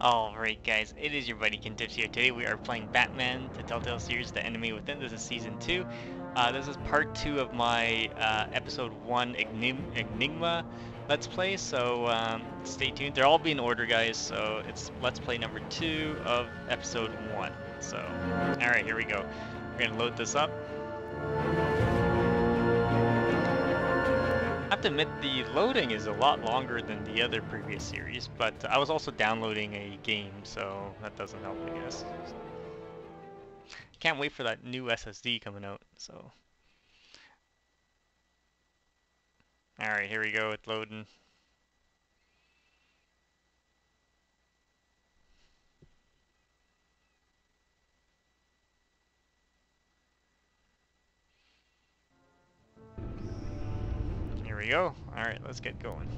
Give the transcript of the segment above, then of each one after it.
Alright guys, it is your buddy Kintips here. Today we are playing Batman, the Telltale series, The Enemy Within. This is Season 2. This is Part 2 of my Episode 1 Enigma Let's Play, so stay tuned. They're all being order, guys, so it's Let's Play number 2 of Episode 1. So, alright, here we go. We're going to load this up. I have to admit, the loading is a lot longer than the other previous series, but I was also downloading a game, so that doesn't help, I guess. Can't wait for that new SSD coming out, so. Alright, here we go, it's loading. Here we go. Alright, let's get going.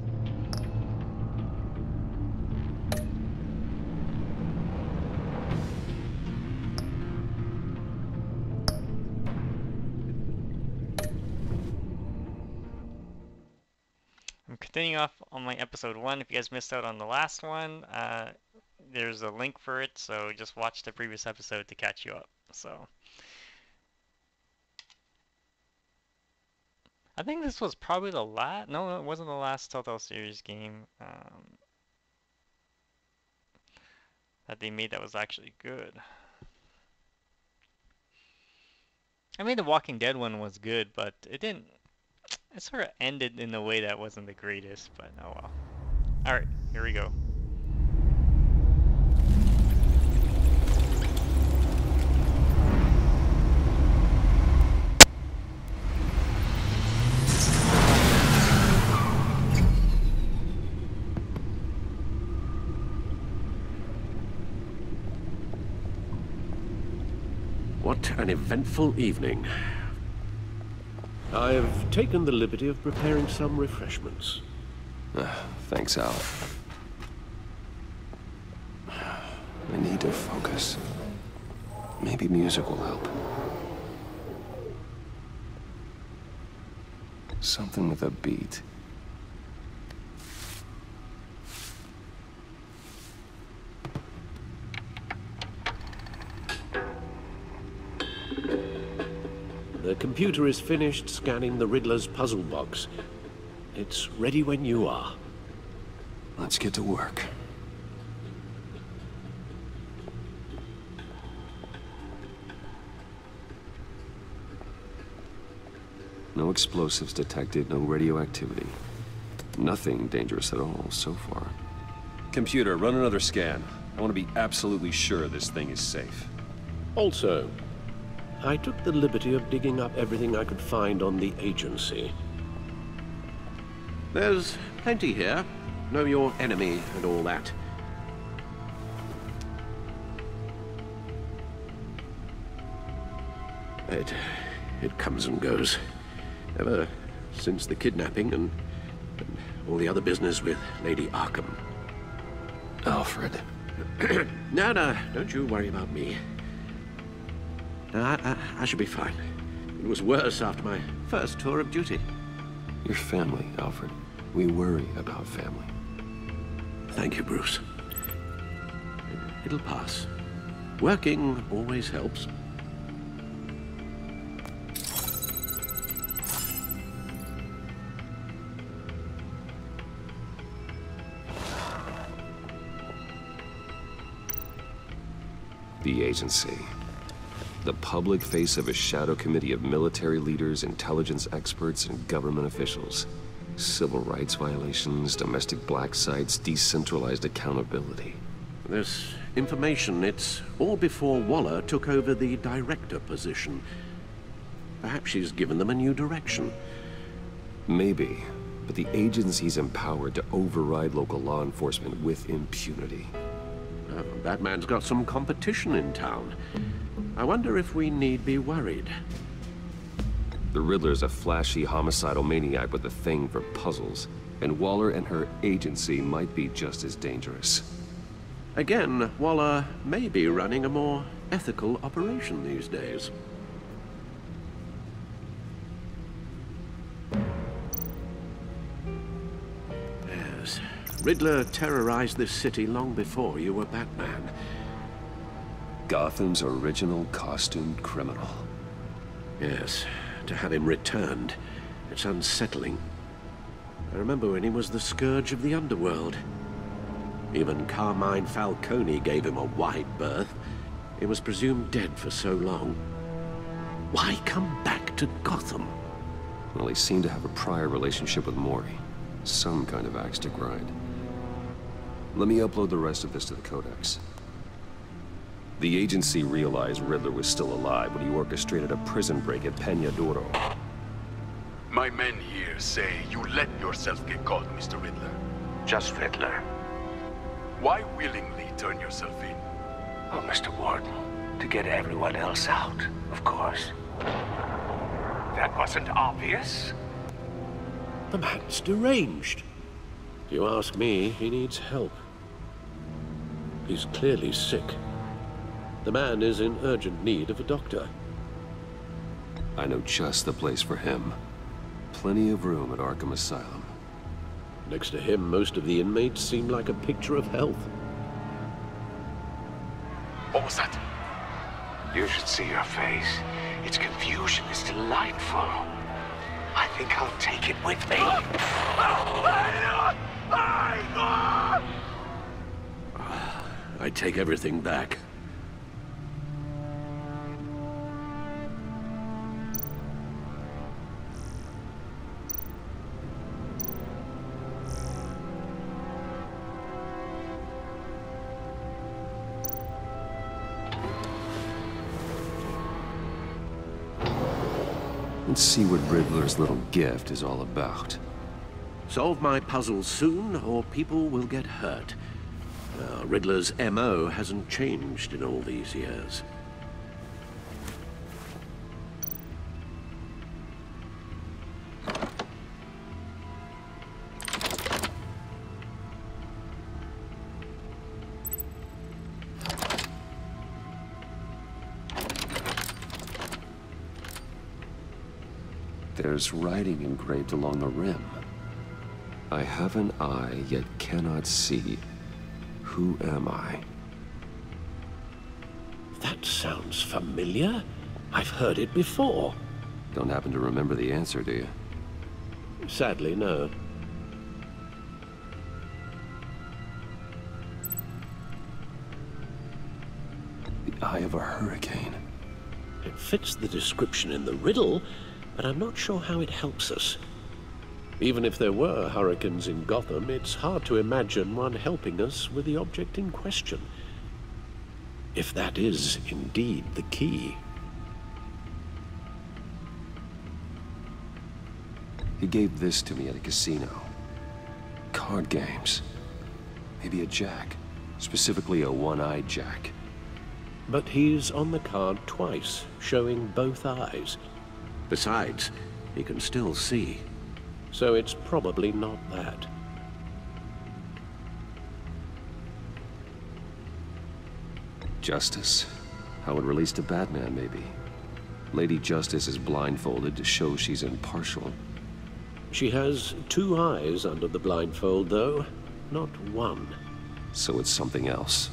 I'm continuing off on my episode 1. If you guys missed out on the last one, there's a link for it, so just watch the previous episode to catch you up. So I think this was probably the last. No, it wasn't the last Telltale series game that they made that was actually good. I mean, the Walking Dead one was good, but it didn't. It sort of ended in a way that wasn't the greatest, but oh well. Alright, here we go. What an eventful evening. I've taken the liberty of preparing some refreshments. Thanks, Al. I need to focus. Maybe music will help. Something with a beat. The computer is finished scanning the Riddler's puzzle box. It's ready when you are. Let's get to work. No explosives detected, no radioactivity. Nothing dangerous at all so far. Computer, run another scan. I want to be absolutely sure this thing is safe. Also, I took the liberty of digging up everything I could find on the agency. There's plenty here. Know your enemy and all that. It comes and goes. Ever since the kidnapping and all the other business with Lady Arkham. Alfred. No, don't you worry about me. No, I should be fine. It was worse after my first tour of duty. Your family, Alfred. We worry about family. Thank you, Bruce. It'll pass. Working always helps. The agency. The public face of a shadow committee of military leaders, intelligence experts, and government officials. Civil rights violations, domestic black sites, decentralized accountability. This information, it's all before Waller took over the director position. Perhaps she's given them a new direction. Maybe, but the agency's empowered to override local law enforcement with impunity. Batman's got some competition in town. I wonder if we need be worried. The Riddler's a flashy, homicidal maniac with a thing for puzzles, and Waller and her agency might be just as dangerous. Again, Waller may be running a more ethical operation these days. Yes, Riddler terrorized this city long before you were Batman. Gotham's original costumed criminal. Yes, to have him returned, it's unsettling. I remember when he was the scourge of the underworld. Even Carmine Falcone gave him a wide berth. He was presumed dead for so long. Why come back to Gotham? Well, he seemed to have a prior relationship with Mori. Some kind of axe to grind. Let me upload the rest of this to the Codex. The agency realized Riddler was still alive when he orchestrated a prison break at Peña Duro. My men here say you let yourself get caught, Mr. Riddler. Just Riddler. Why willingly turn yourself in? Oh, Mr. Warden, to get everyone else out, of course. That wasn't obvious. The man's deranged. If you ask me, he needs help. He's clearly sick. The man is in urgent need of a doctor. I know just the place for him. Plenty of room at Arkham Asylum. Next to him, most of the inmates seem like a picture of health. What was that? You should see your face. Its confusion is delightful. I think I'll take it with me. I take everything back. Let's see what Riddler's little gift is all about. Solve my puzzle soon, or people will get hurt. Riddler's MO hasn't changed in all these years. There's writing engraved along the rim. I have an eye, yet cannot see. Who am I? That sounds familiar. I've heard it before. Don't happen to remember the answer, do you? Sadly, no. The eye of a hurricane. It fits the description in the riddle, but I'm not sure how it helps us. Even if there were hurricanes in Gotham, it's hard to imagine one helping us with the object in question. If that is indeed the key. He gave this to me at a casino. Card games. Maybe a jack. Specifically a one-eyed jack. But he's on the card twice, showing both eyes. Besides, he can still see. So it's probably not that. Justice. How it relates to Batman, maybe. Lady Justice is blindfolded to show she's impartial. She has two eyes under the blindfold, though, not one. So it's something else.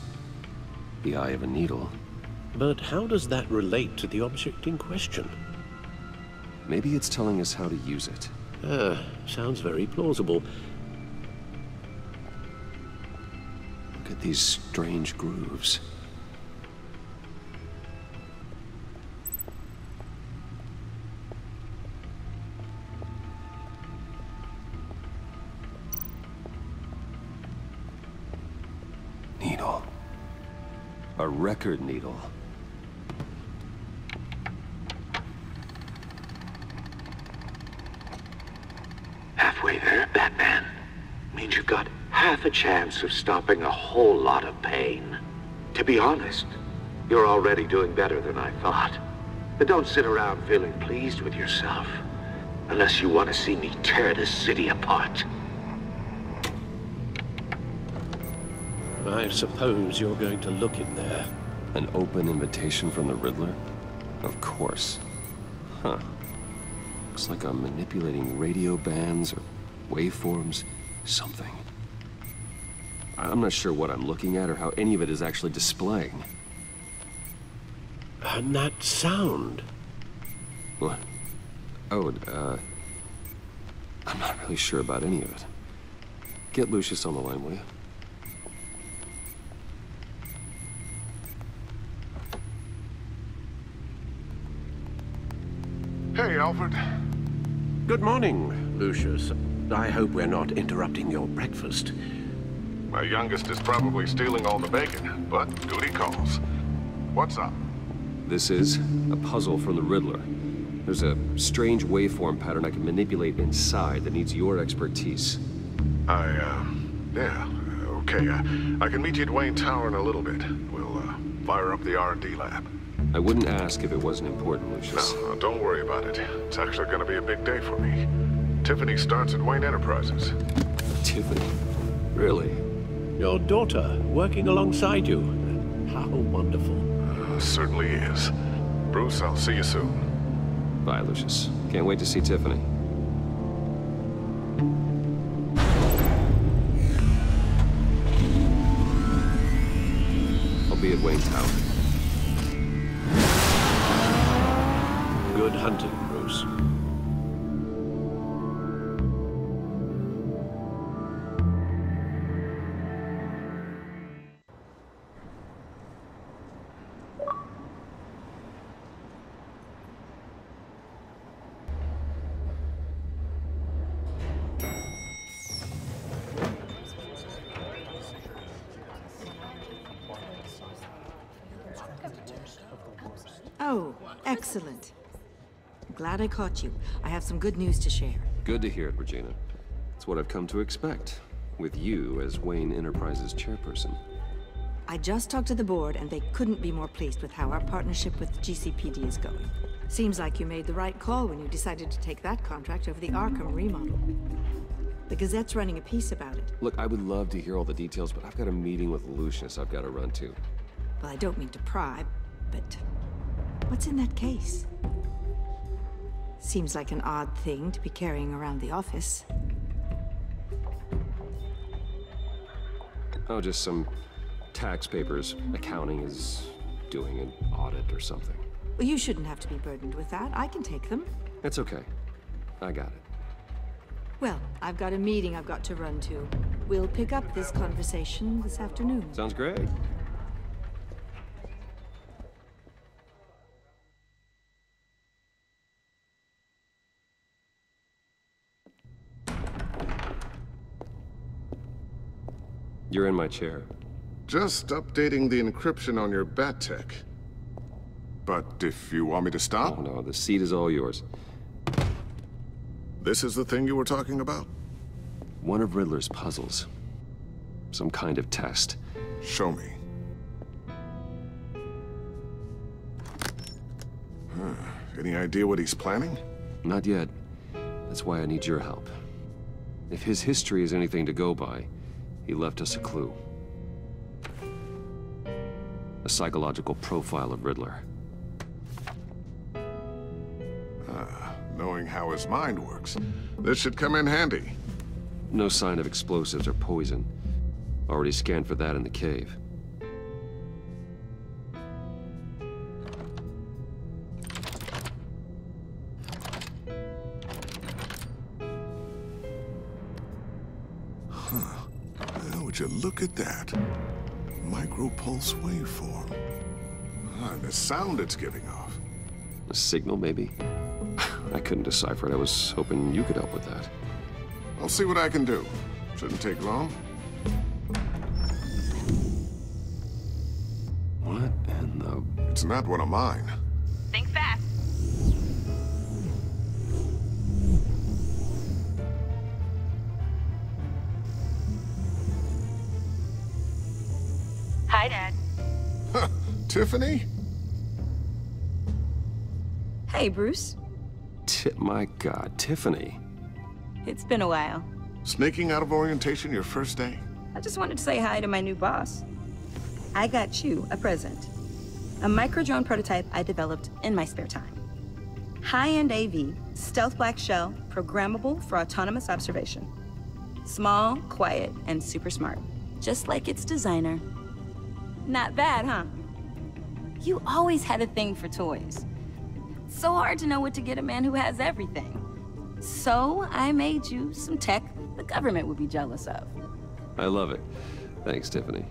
The eye of a needle. But how does that relate to the object in question? Maybe it's telling us how to use it. Sounds very plausible. Look at these strange grooves. Needle. A record needle. Halfway there, Batman. Means you've got half a chance of stopping a whole lot of pain. To be honest, you're already doing better than I thought. But don't sit around feeling pleased with yourself. Unless you want to see me tear this city apart. I suppose you're going to look in there. An open invitation from the Riddler? Of course. Huh. Looks like I'm manipulating radio bands or waveforms, something. I'm not sure what I'm looking at or how any of it is actually displaying. And that sound. What? Oh, I'm not really sure about any of it. Get Lucius on the line, will you? Hey, Alfred. Good morning, Lucius. I hope we're not interrupting your breakfast. My youngest is probably stealing all the bacon, but duty calls. What's up? This is a puzzle from the Riddler. There's a strange waveform pattern I can manipulate inside that needs your expertise. Yeah, okay. I can meet you at Wayne Tower in a little bit. We'll, fire up the R&D lab. I wouldn't ask if it wasn't important, Lucius. No, don't worry about it. It's actually gonna be a big day for me. Tiffany starts at Wayne Enterprises. Tiffany? Really? Your daughter working alongside you. How wonderful. Certainly is. Bruce, I'll see you soon. Bye, Lucius. Can't wait to see Tiffany. I'll be at Wayne Tower. Good hunting, Bruce. Oh, excellent. I'm glad I caught you. I have some good news to share. Good to hear it, Regina. It's what I've come to expect, with you as Wayne Enterprises chairperson. I just talked to the board, and they couldn't be more pleased with how our partnership with GCPD is going. Seems like you made the right call when you decided to take that contract over the Arkham remodel. The Gazette's running a piece about it. Look, I would love to hear all the details, but I've got a meeting with Lucius I've got to run to. Well, I don't mean to pry, but what's in that case? Seems like an odd thing to be carrying around the office. Oh, just some tax papers. Accounting is doing an audit or something. Well, you shouldn't have to be burdened with that. I can take them. That's okay. I got it. Well, I've got a meeting I've got to run to. We'll pick up this conversation this afternoon. Sounds great. You're in my chair. Just updating the encryption on your bat tech. But if you want me to stop, Oh no, the seat is all yours. this is the thing you were talking about? One of Riddler's puzzles. Some kind of test. Show me. Any idea what he's planning? Not yet. That's why I need your help. If his history is anything to go by, he left us a clue. A psychological profile of Riddler. Knowing how his mind works, this should come in handy. No sign of explosives or poison. Already scanned for that in the cave. Well, would you look at that? Micropulse waveform. And the sound it's giving off. A signal, maybe? I couldn't decipher it. I was hoping you could help with that. I'll see what I can do. Shouldn't take long. What in the... It's not one of mine. Think fast. Hi, Dad. Tiffany? Hey, Bruce. My God, Tiffany. It's been a while. Sneaking out of orientation your first day? I just wanted to say hi to my new boss. I got you a present. A micro-drone prototype I developed in my spare time. High-end AV, stealth black shell, programmable for autonomous observation. Small, quiet, and super smart. just like its designer. Not bad, huh? You always had a thing for toys. So hard to know what to get a man who has everything. So I made you some tech the government would be jealous of. I love it. Thanks, Tiffany.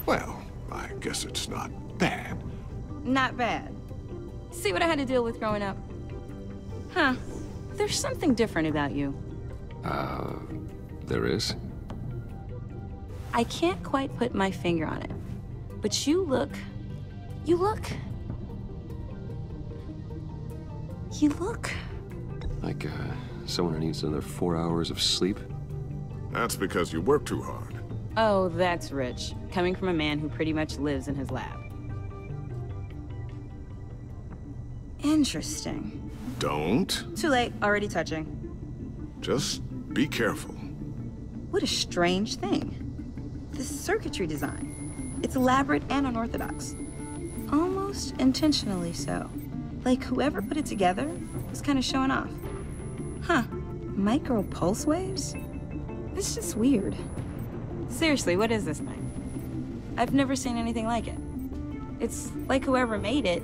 Well, I guess it's not bad. Not bad. See what I had to deal with growing up? Huh. There's something different about you. There is? I can't quite put my finger on it. But you look... Like, someone who needs another 4 hours of sleep? That's because you work too hard. Oh, that's rich. Coming from a man who pretty much lives in his lab. Interesting. Don't. Too late. Already touching. Just be careful. What a strange thing. The circuitry design. It's elaborate and unorthodox. Almost intentionally so. Like whoever put it together was kind of showing off. Huh. Micro pulse waves? It's just weird. Seriously, what is this thing? I've never seen anything like it. It's like whoever made it.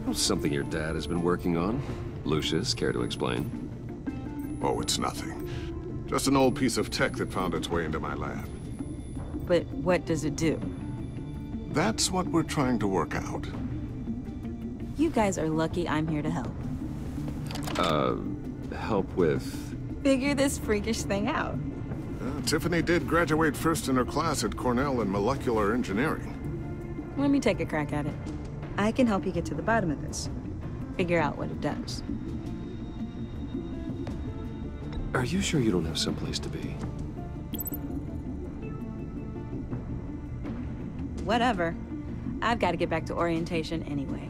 Well, something your dad has been working on. Lucius, care to explain? Oh, it's nothing. Just an old piece of tech that found its way into my lab. But what does it do? That's what we're trying to work out. You guys are lucky I'm here to help. Help with... Figure this freakish thing out. Tiffany did graduate first in her class at Cornell in molecular engineering. Let me take a crack at it. I can help you get to the bottom of this. Figure out what it does. Are you sure you don't have someplace to be? Whatever. I've got to get back to orientation anyway.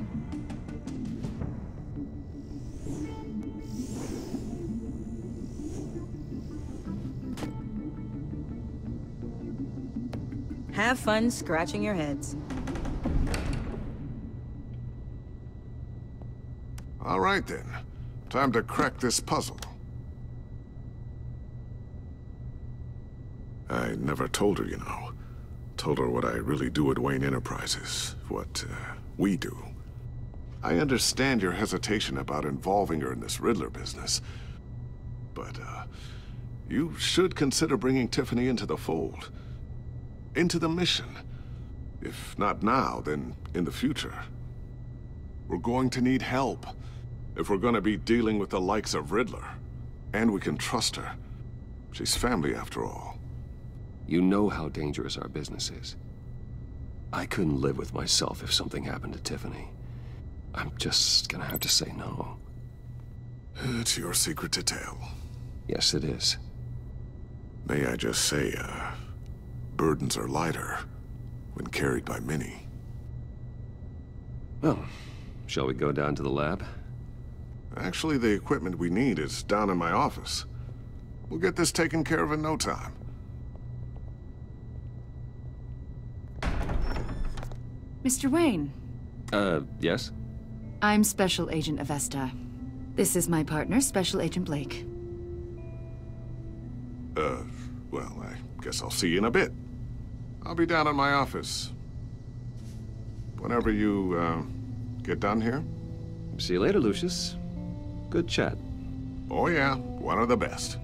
Have fun scratching your heads. All right, then. Time to crack this puzzle. I never told her, you know. Told her what I really do at Wayne Enterprises. What, we do. I understand your hesitation about involving her in this Riddler business. But, you should consider bringing Tiffany into the fold. Into the mission. If not now, then in the future. We're going to need help. If we're gonna be dealing with the likes of Riddler. And we can trust her. She's family after all. You know how dangerous our business is. I couldn't live with myself if something happened to Tiffany. I'm just gonna have to say no. It's your secret to tell. Yes, it is. May I just say, burdens are lighter when carried by many. Well, shall we go down to the lab? Actually, the equipment we need is down in my office. We'll get this taken care of in no time. Mr. Wayne. Yes? I'm Special Agent Avesta. This is my partner, Special Agent Blake. Well, I guess I'll see you in a bit. I'll be down in my office. Whenever you, get done here. See you later, Lucius. Good chat. Oh yeah, one of the best.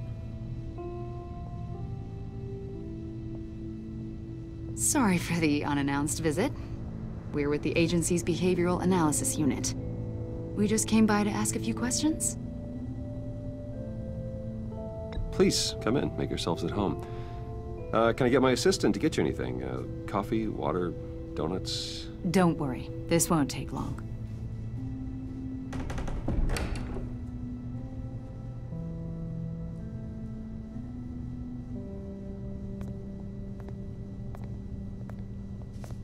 Sorry for the unannounced visit. We're with the agency's behavioral analysis unit. We just came by to ask a few questions. Please, come in. Make yourselves at home. Can I get my assistant to get you anything? Coffee, water, donuts? Don't worry. This won't take long.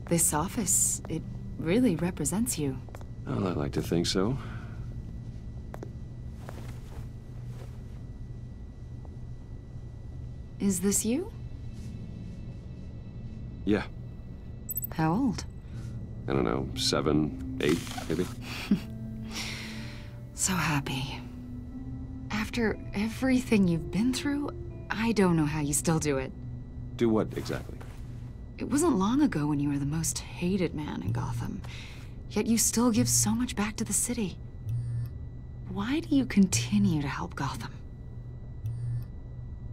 This office, it really represents you. Well, I like to think so. Is this you? Yeah. How old? I don't know, 7, 8, maybe? So happy. After everything you've been through, I don't know how you still do it. Do what, exactly? It wasn't long ago when you were the most hated man in Gotham, yet you still give so much back to the city. Why do you continue to help Gotham?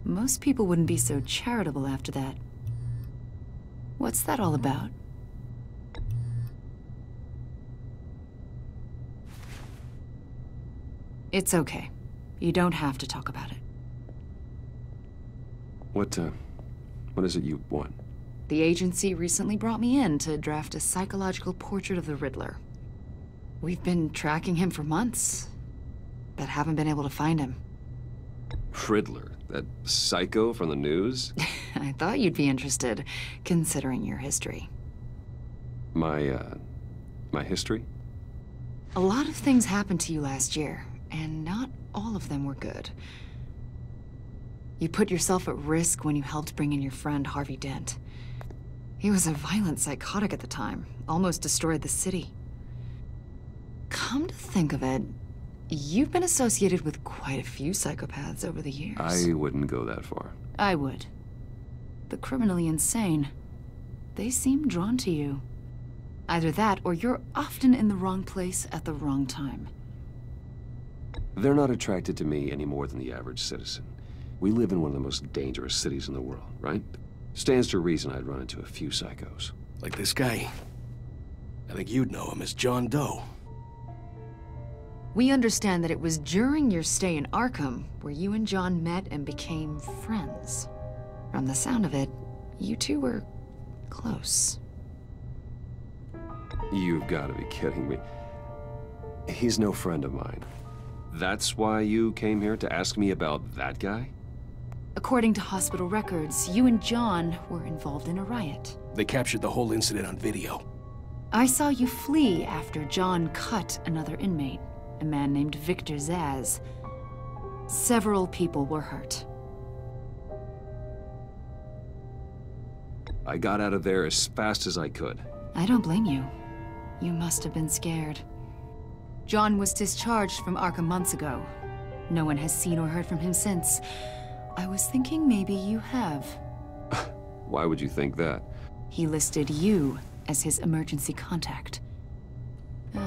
Most people wouldn't be so charitable after that. What's that all about? It's okay. You don't have to talk about it. What is it you want? The agency recently brought me in to draft a psychological portrait of the Riddler. We've been tracking him for months, but haven't been able to find him. Riddler? That psycho from the news? I thought you'd be interested, considering your history. My history? A lot of things happened to you last year, and not all of them were good. You put yourself at risk when you helped bring in your friend Harvey Dent. He was a violent psychotic at the time, almost destroyed the city. Come to think of it, you've been associated with quite a few psychopaths over the years. I wouldn't go that far. I would. The criminally insane, they seem drawn to you. Either that, or you're often in the wrong place at the wrong time. They're not attracted to me any more than the average citizen. We live in one of the most dangerous cities in the world, right? Stands to reason I'd run into a few psychos. Like this guy. I think you'd know him as John Doe. We understand that it was during your stay in Arkham where you and John met and became friends. From the sound of it, you two were close. You've got to be kidding me. He's no friend of mine. That's why you came here to ask me about that guy? According to hospital records, you and John were involved in a riot. They captured the whole incident on video. I saw you flee after John cut another inmate, a man named Victor Zsasz. Several people were hurt. I got out of there as fast as I could. I don't blame you. You must have been scared. John was discharged from Arkham months ago. No one has seen or heard from him since. I was thinking maybe you have. Why would you think that? He listed you as his emergency contact.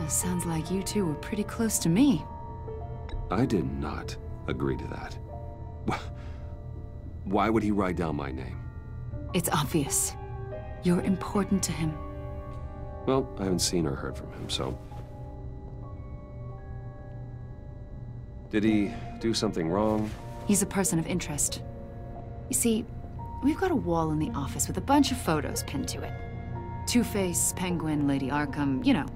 Sounds like you two were pretty close to me. I did not agree to that. Why would he write down my name? It's obvious. You're important to him. Well, I haven't seen or heard from him, so... Did he do something wrong? He's a person of interest. You see, we've got a wall in the office with a bunch of photos pinned to it. Two-Face, Penguin, Lady Arkham, you know,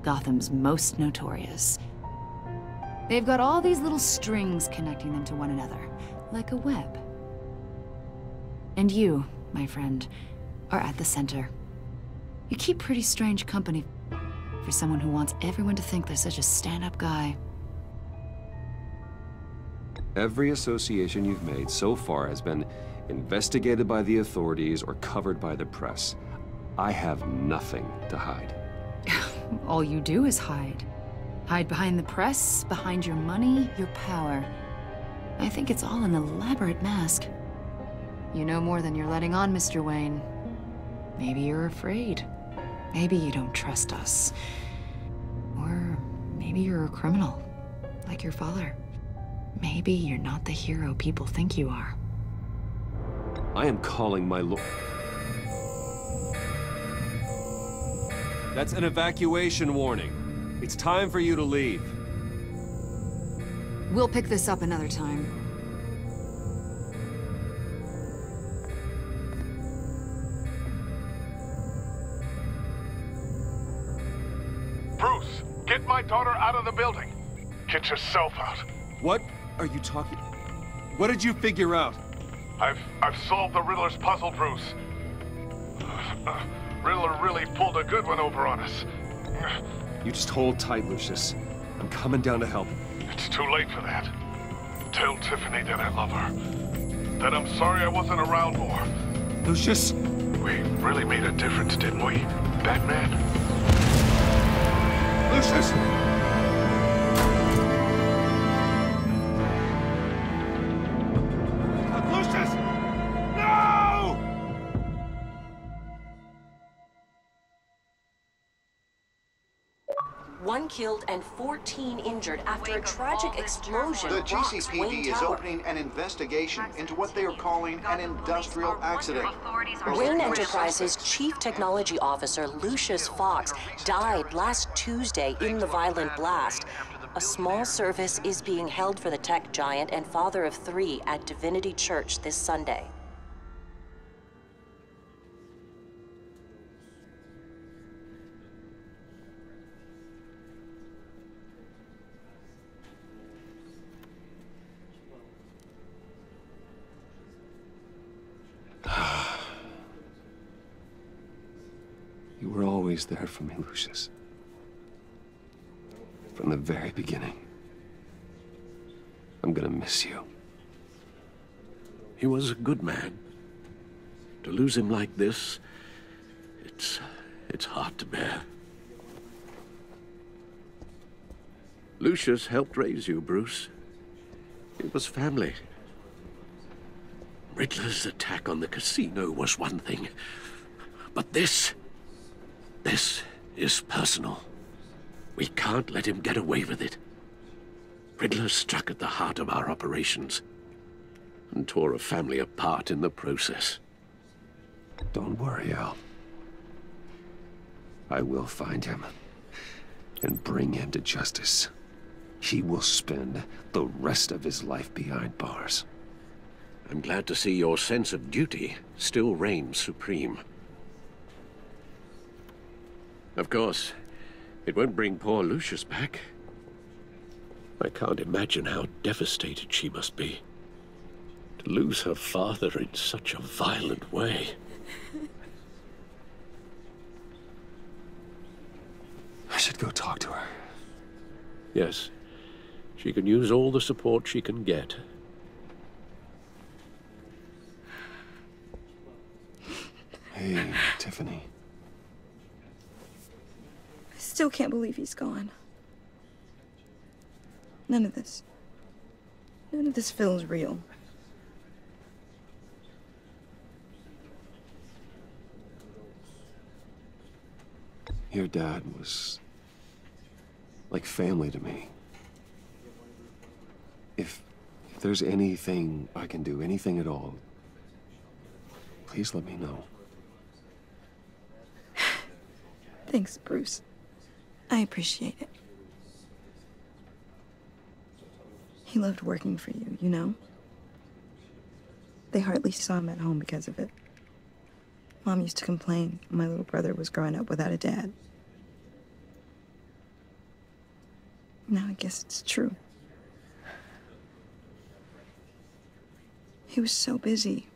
Gotham's most notorious. They've got all these little strings connecting them to one another, like a web. And you, my friend, are at the center. You keep pretty strange company for someone who wants everyone to think they're such a stand-up guy. Every association you've made so far has been investigated by the authorities or covered by the press. I have nothing to hide. All you do is hide. Hide behind the press, behind your money, your power. I think it's all an elaborate mask. You know more than you're letting on, Mr. Wayne. Maybe you're afraid. Maybe you don't trust us. Or maybe you're a criminal, like your father. Maybe you're not the hero people think you are. I am calling my lord. That's an evacuation warning. It's time for you to leave. We'll pick this up another time. Bruce, get my daughter out of the building. Get yourself out. What are you talking? What did you figure out? I've solved the Riddler's puzzle, Bruce. Riddler really pulled a good one over on us. You just hold tight, Lucius. I'm coming down to help. It's too late for that. Tell Tiffany that I love her. That I'm sorry I wasn't around more. Lucius! We really made a difference, didn't we, Batman? Lucius! 1 killed and 14 injured after a tragic explosion The rocks GCPD Wayne is Tower. opening an investigation into what they are calling an industrial accident. Wayne Enterprises' Chief Technology Officer, Lucius Fox, died last Tuesday in the violent blast. A small service is being held for the tech giant and father of 3 at Divinity Church this Sunday. You were always there for me, Lucius. From the very beginning. I'm gonna miss you. He was a good man. To lose him like this, it's hard to bear. Lucius helped raise you, Bruce. It was family. Riddler's attack on the casino was one thing, but this is personal. We can't let him get away with it. Riddler struck at the heart of our operations and tore a family apart in the process. Don't worry, Al. I will find him and bring him to justice. He will spend the rest of his life behind bars. I'm glad to see your sense of duty still reigns supreme. Of course, it won't bring poor Lucius back. I can't imagine how devastated she must be. To lose her father in such a violent way. I should go talk to her. Yes, she can use all the support she can get. Hey, Tiffany. I still can't believe he's gone. None of this feels real. Your dad was like family to me. If there's anything I can do, anything at all, please let me know. Thanks, Bruce. I appreciate it. He loved working for you, you know? They hardly saw him at home because of it. Mom used to complain my little brother was growing up without a dad. Now I guess it's true. He was so busy.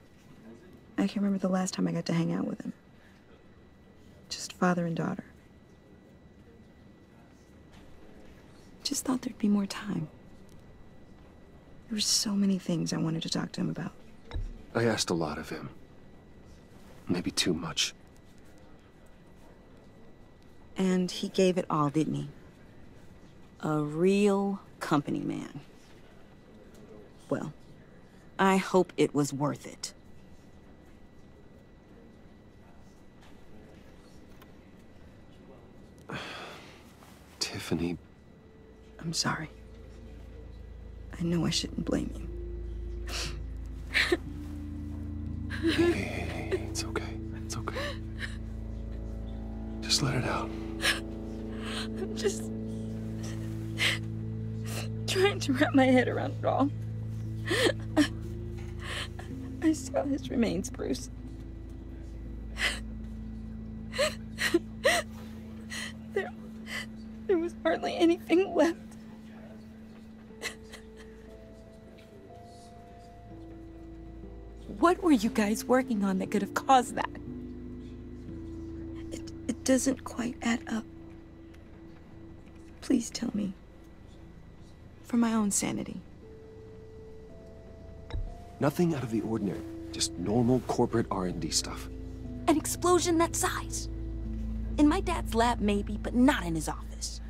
I can remember the last time I got to hang out with him. Just father and daughter. Just thought there'd be more time. There were so many things I wanted to talk to him about. I asked a lot of him. Maybe too much. And he gave it all, didn't he? A real company man. Well, I hope it was worth it. Tiffany. I'm sorry. I know I shouldn't blame you. Hey, it's okay. It's okay. Just let it out. I'm just trying to wrap my head around it all. I saw his remains, Bruce. There was hardly anything left. What were you guys working on that could have caused that? It doesn't quite add up. Please tell me. For my own sanity. Nothing out of the ordinary. Just normal corporate R&D stuff. An explosion that size. In my dad's lab, maybe, but not in his office.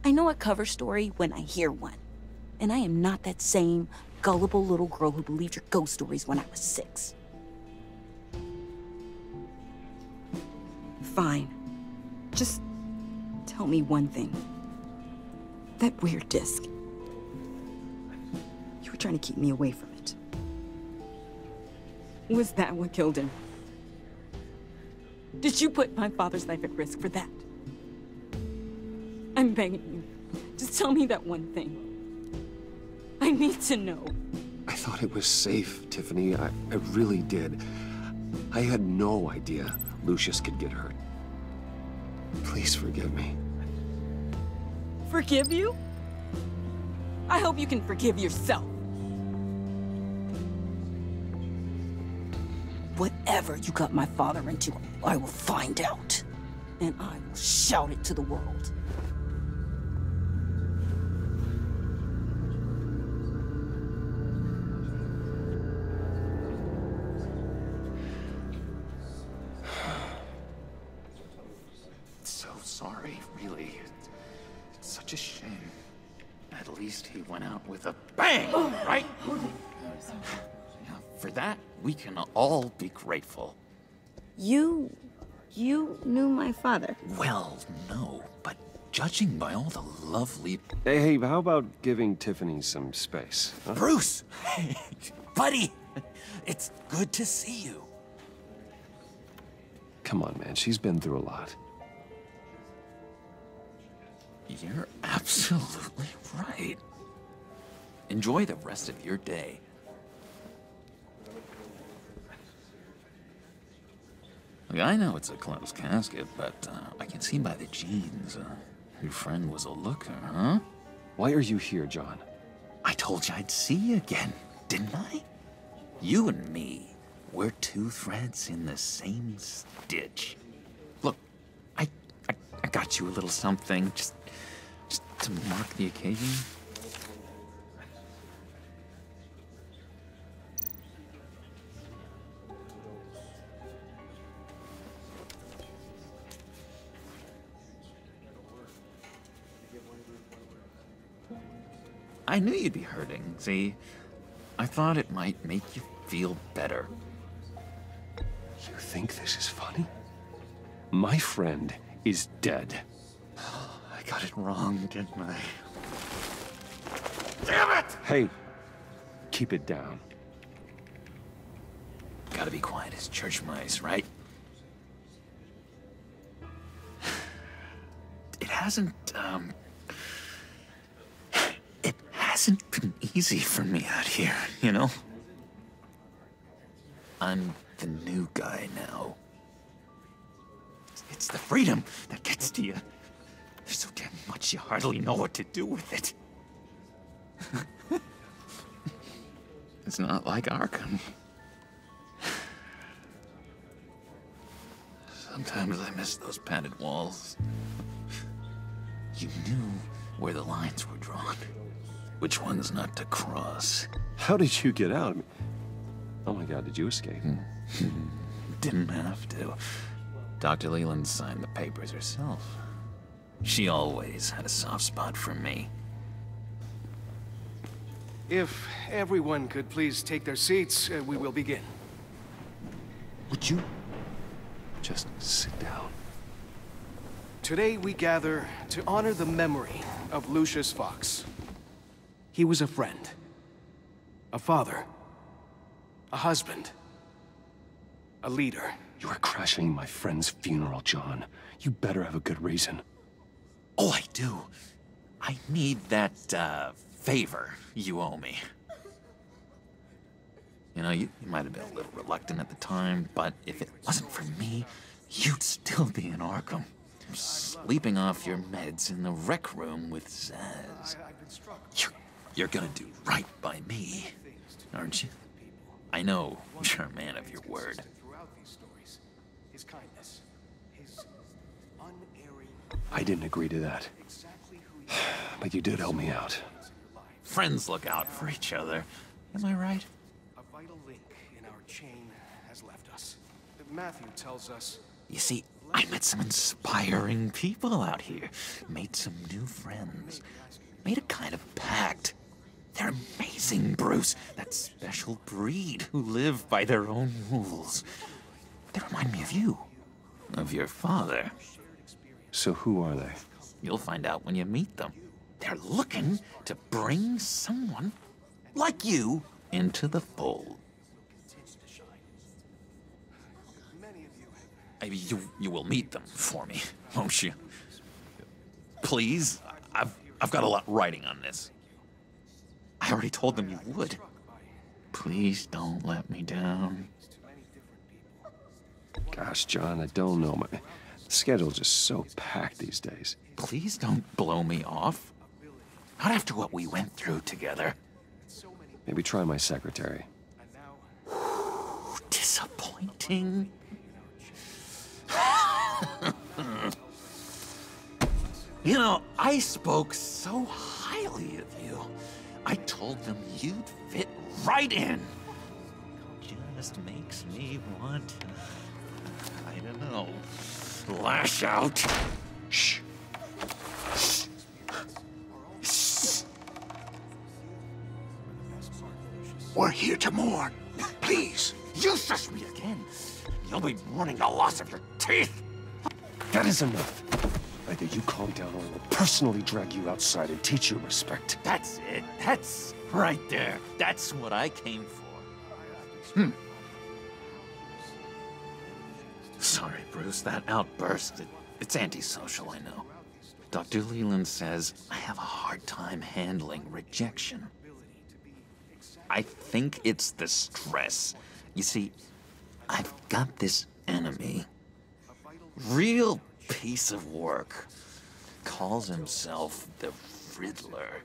I know a cover story when I hear one. And I am not that same gullible little girl who believed your ghost stories when I was 6. Fine. Just tell me one thing. That weird disc. You were trying to keep me away from it. Was that what killed him? Did you put my father's life at risk for that? I'm begging you. Just tell me that one thing. I need to know. I thought it was safe, Tiffany. I really did. I had no idea Lucius could get hurt. Please forgive me. Forgive you? I hope you can forgive yourself. Whatever you got my father into, I will find out. And I will shout it to the world. So sorry, really. It's such a shame. At least he went out with a bang, right? Yeah, for that, we can all be grateful. You knew my father? Well, no, but judging by all the lovely... Hey, how about giving Tiffany some space? Huh? Bruce! Hey, buddy! It's good to see you. Come on, man. She's been through a lot. You're absolutely right. Enjoy the rest of your day. Look, I know it's a closed casket, but I can see by the jeans, your friend was a looker, huh? Why are you here, John? I told you I'd see you again, didn't I? You and me, we're two threads in the same stitch. Look, I got you a little something, just to mark the occasion. I knew you'd be hurting, see? I thought it might make you feel better. You think this is funny? My friend is dead. I got it wrong, didn't I? Damn it! Hey, keep it down. Gotta be quiet as church mice, right? It hasn't been easy for me out here, you know? I'm the new guy now. It's the freedom that gets to you. There's so damn much you hardly know what to do with it. It's not like Arkham. Sometimes I miss those padded walls. You knew where the lines were drawn. Which ones not to cross. How did you get out? Oh my God, did you escape? Didn't have to. Dr. Leland signed the papers herself. She always had a soft spot for me. If everyone could please take their seats, we will begin. Would you just sit down? Today we gather to honor the memory of Lucius Fox. He was a friend, a father, a husband, a leader. You are crashing my friend's funeral, John. You better have a good reason. Oh, I do. I need that, favor you owe me. You know, you might have been a little reluctant at the time, but if it wasn't for me, you'd still be in Arkham. Sleeping off your meds in the rec room with Zaz. You're gonna do right by me, aren't you? I know you're a man of your word. I didn't agree to that. But you did help me out. Friends look out for each other. Am I right? A vital link in our chain has left us. Matthew tells us... You see, I met some inspiring people out here. Made some new friends. Made a kind of pact. They're amazing, Bruce. That special breed who live by their own rules. They remind me of you. Of your father. So who are they? You'll find out when you meet them. They're looking to bring someone like you into the fold. Maybe you will meet them for me, won't you? Please? I've got a lot riding on this. I already told them you would. Please don't let me down. Gosh, John, I don't know. My schedule's just so packed these days. Please don't blow me off. Not after what we went through together. Maybe try my secretary. Disappointing. You know, I spoke so highly of you. I told them you'd fit right in. Just makes me want to, I don't know, lash out. Shh. We're here to mourn. Please. You shush me again. You'll be mourning the loss of your teeth. That is enough. Either you calm down or I will personally drag you outside and teach you respect. That's it. That's right there. That's what I came for. Sorry, Bruce. That outburst, it's antisocial, I know. Dr. Leland says I have a hard time handling rejection. I think it's the stress. You see, I've got this enemy. Real piece of work. Calls himself the Riddler.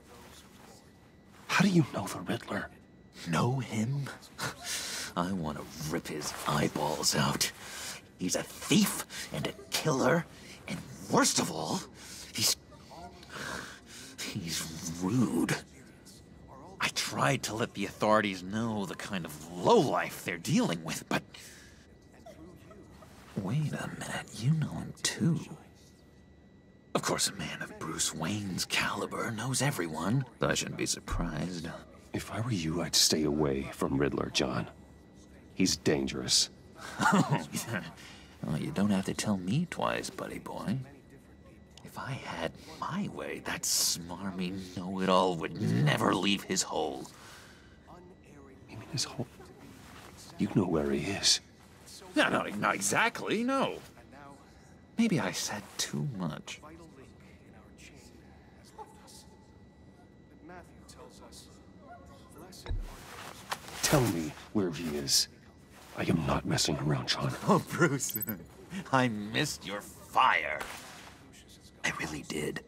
How do you know the Riddler? Know him? I want to rip his eyeballs out. He's a thief and a killer, and worst of all, he's rude. I tried to let the authorities know the kind of lowlife they're dealing with, but... Wait a minute, you know him too. Of course, a man of Bruce Wayne's caliber knows everyone, but I shouldn't be surprised. If I were you, I'd stay away from Riddler, John. He's dangerous. Well, you don't have to tell me twice, buddy boy. If I had my way, that smarmy know-it-all would never leave his hole. You mean his hole? You know where he is. No, not exactly, no. Maybe I said too much. Tell me where he is. I am not messing around, John. Oh, Bruce, I missed your fire. I really did.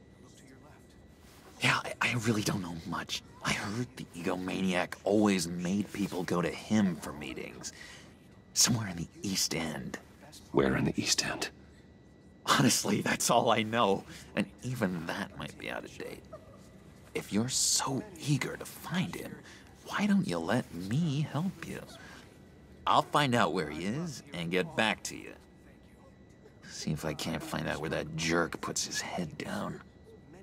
Yeah, I really don't know much. I heard the egomaniac always made people go to him for meetings. Somewhere in the East End. Where in the East End? Honestly, that's all I know. And even that might be out of date. If you're so eager to find him, why don't you let me help you? I'll find out where he is and get back to you. See if I can't find out where that jerk puts his head down.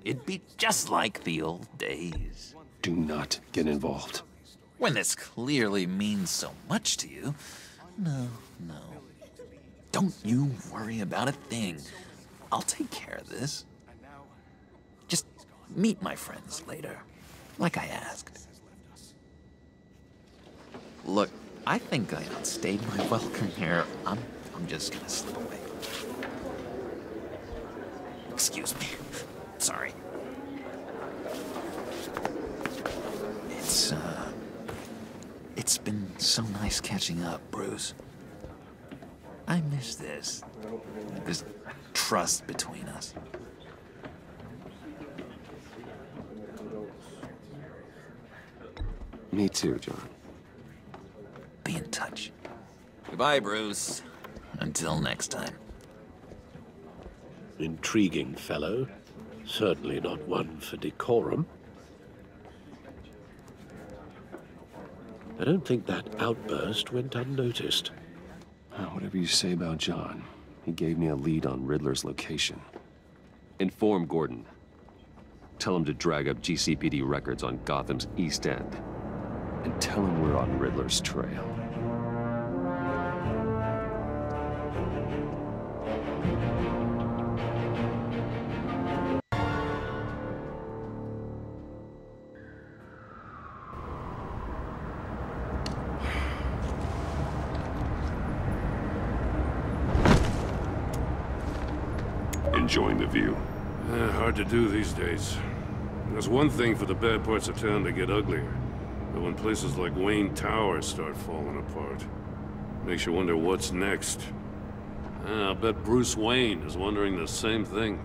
It'd be just like the old days. Do not get involved. When this clearly means so much to you. No. Don't you worry about a thing. I'll take care of this. Just meet my friends later, like I asked. Look, I think I outstayed my welcome here. I'm just gonna slip away. Excuse me. Sorry. It's been so nice catching up, Bruce. I miss this trust between us. Me too, John. Be in touch. Goodbye, Bruce. Until next time. Intriguing fellow. Certainly not one for decorum. I don't think that outburst went unnoticed. Whatever you say about John, he gave me a lead on Riddler's location. Inform Gordon. Tell him to drag up GCPD records on Gotham's East End. And tell him we're on Riddler's trail. Enjoying the view? Hard to do these days. There's one thing for the bad parts of town to get uglier. But when places like Wayne Tower start falling apart, makes you wonder what's next. I'll bet Bruce Wayne is wondering the same thing.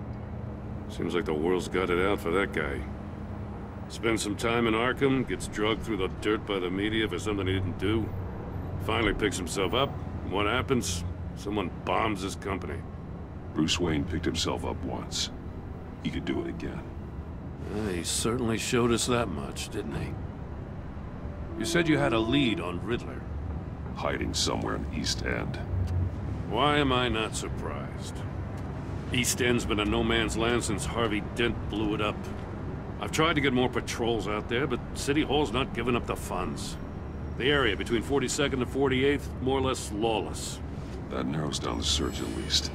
Seems like the world's got it out for that guy. Spends some time in Arkham, gets drugged through the dirt by the media for something he didn't do. Finally picks himself up, and what happens? Someone bombs his company. Bruce Wayne picked himself up once. He could do it again. He certainly showed us that much, didn't he? You said you had a lead on Riddler. Hiding somewhere in East End. Why am I not surprised? East End's been a no-man's land since Harvey Dent blew it up. I've tried to get more patrols out there, but City Hall's not giving up the funds. The area between 42nd and 48th, more or less lawless. That narrows down the search at least.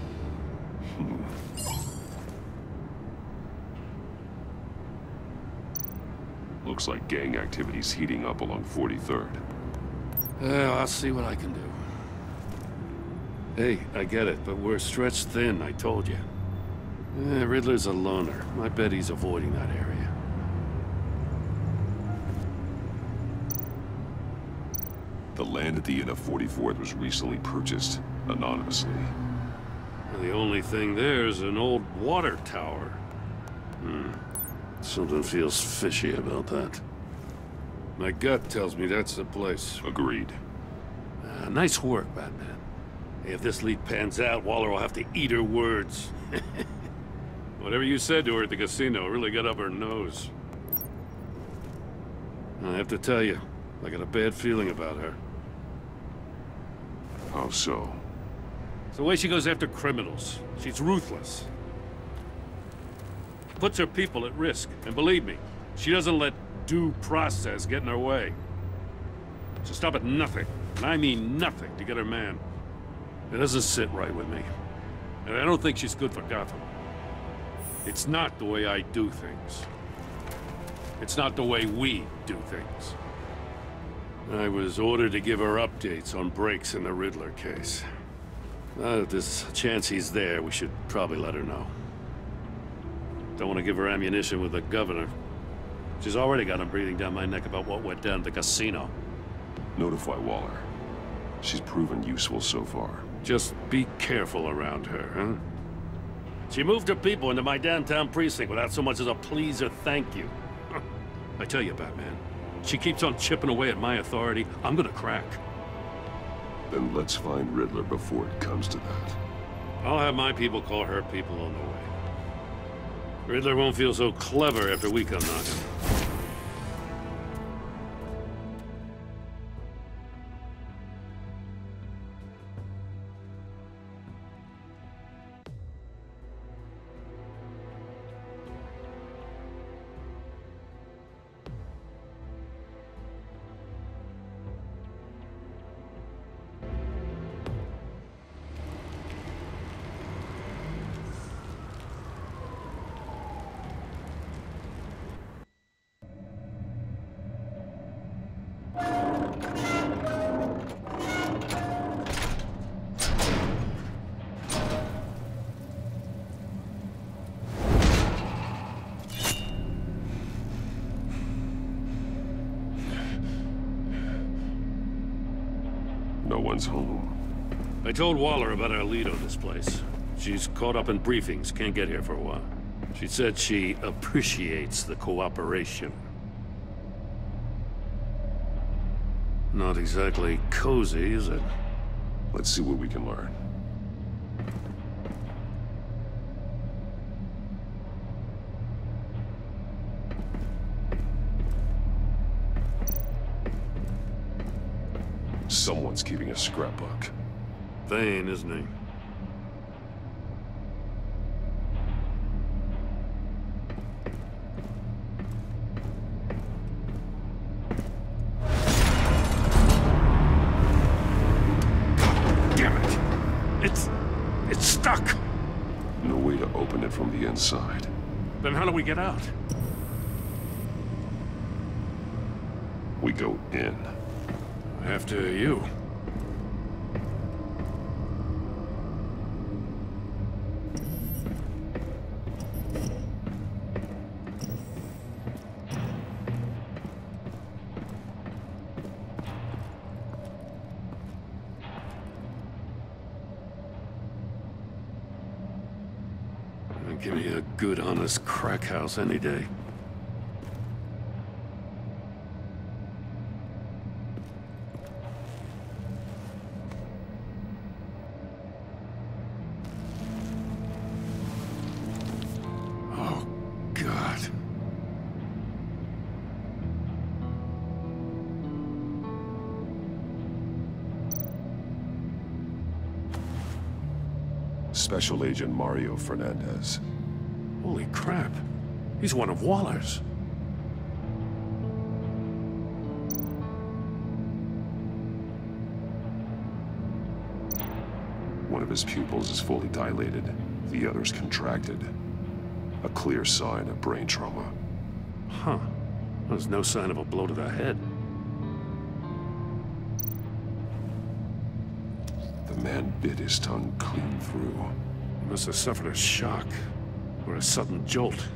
Looks like gang activity's heating up along 43rd. I'll see what I can do. Hey, I get it, but we're stretched thin, I told you. Riddler's a loner. I bet he's avoiding that area. The land at the end of 44th was recently purchased, anonymously. The only thing there is an old water tower. Something feels fishy about that. My gut tells me that's the place. Agreed. Nice work, Batman. Hey, if this lead pans out, Waller will have to eat her words. Whatever you said to her at the casino really got up her nose. I have to tell you, I got a bad feeling about her. How so? It's the way she goes after criminals. She's ruthless. Puts her people at risk, and believe me, she doesn't let due process get in her way. She'll stop at nothing, and I mean nothing, to get her man. It doesn't sit right with me. And I don't think she's good for Gotham. It's not the way I do things. It's not the way we do things. I was ordered to give her updates on breaks in the Riddler case. If there's a chance he's there, we should probably let her know. Don't want to give her ammunition with the governor. She's already got him breathing down my neck about what went down at the casino. Notify Waller. She's proven useful so far. Just be careful around her, huh? She moved her people into my downtown precinct without so much as a please or thank you. I tell you, Batman, she keeps on chipping away at my authority, I'm gonna crack. Then let's find Riddler before it comes to that. I'll have my people call her people on the way. Riddler won't feel so clever after we come knocking. No one's home. I told Waller about our lead on this place. She's caught up in briefings, can't get here for a while. She said she appreciates the cooperation. Not exactly cozy, is it? Let's see what we can learn. Someone's keeping a scrapbook. Vane, isn't he? Damn it! It's stuck! No way to open it from the inside. Then how do we get out? We go in. After you. Give me a good, honest crack house any day. Oh, God. Special Agent Mario Fernandez. Holy crap. He's one of Waller's. One of his pupils is fully dilated. The other's contracted. A clear sign of brain trauma. Huh. There's no sign of a blow to the head. The man bit his tongue clean through. He must have suffered a shock, or a sudden jolt.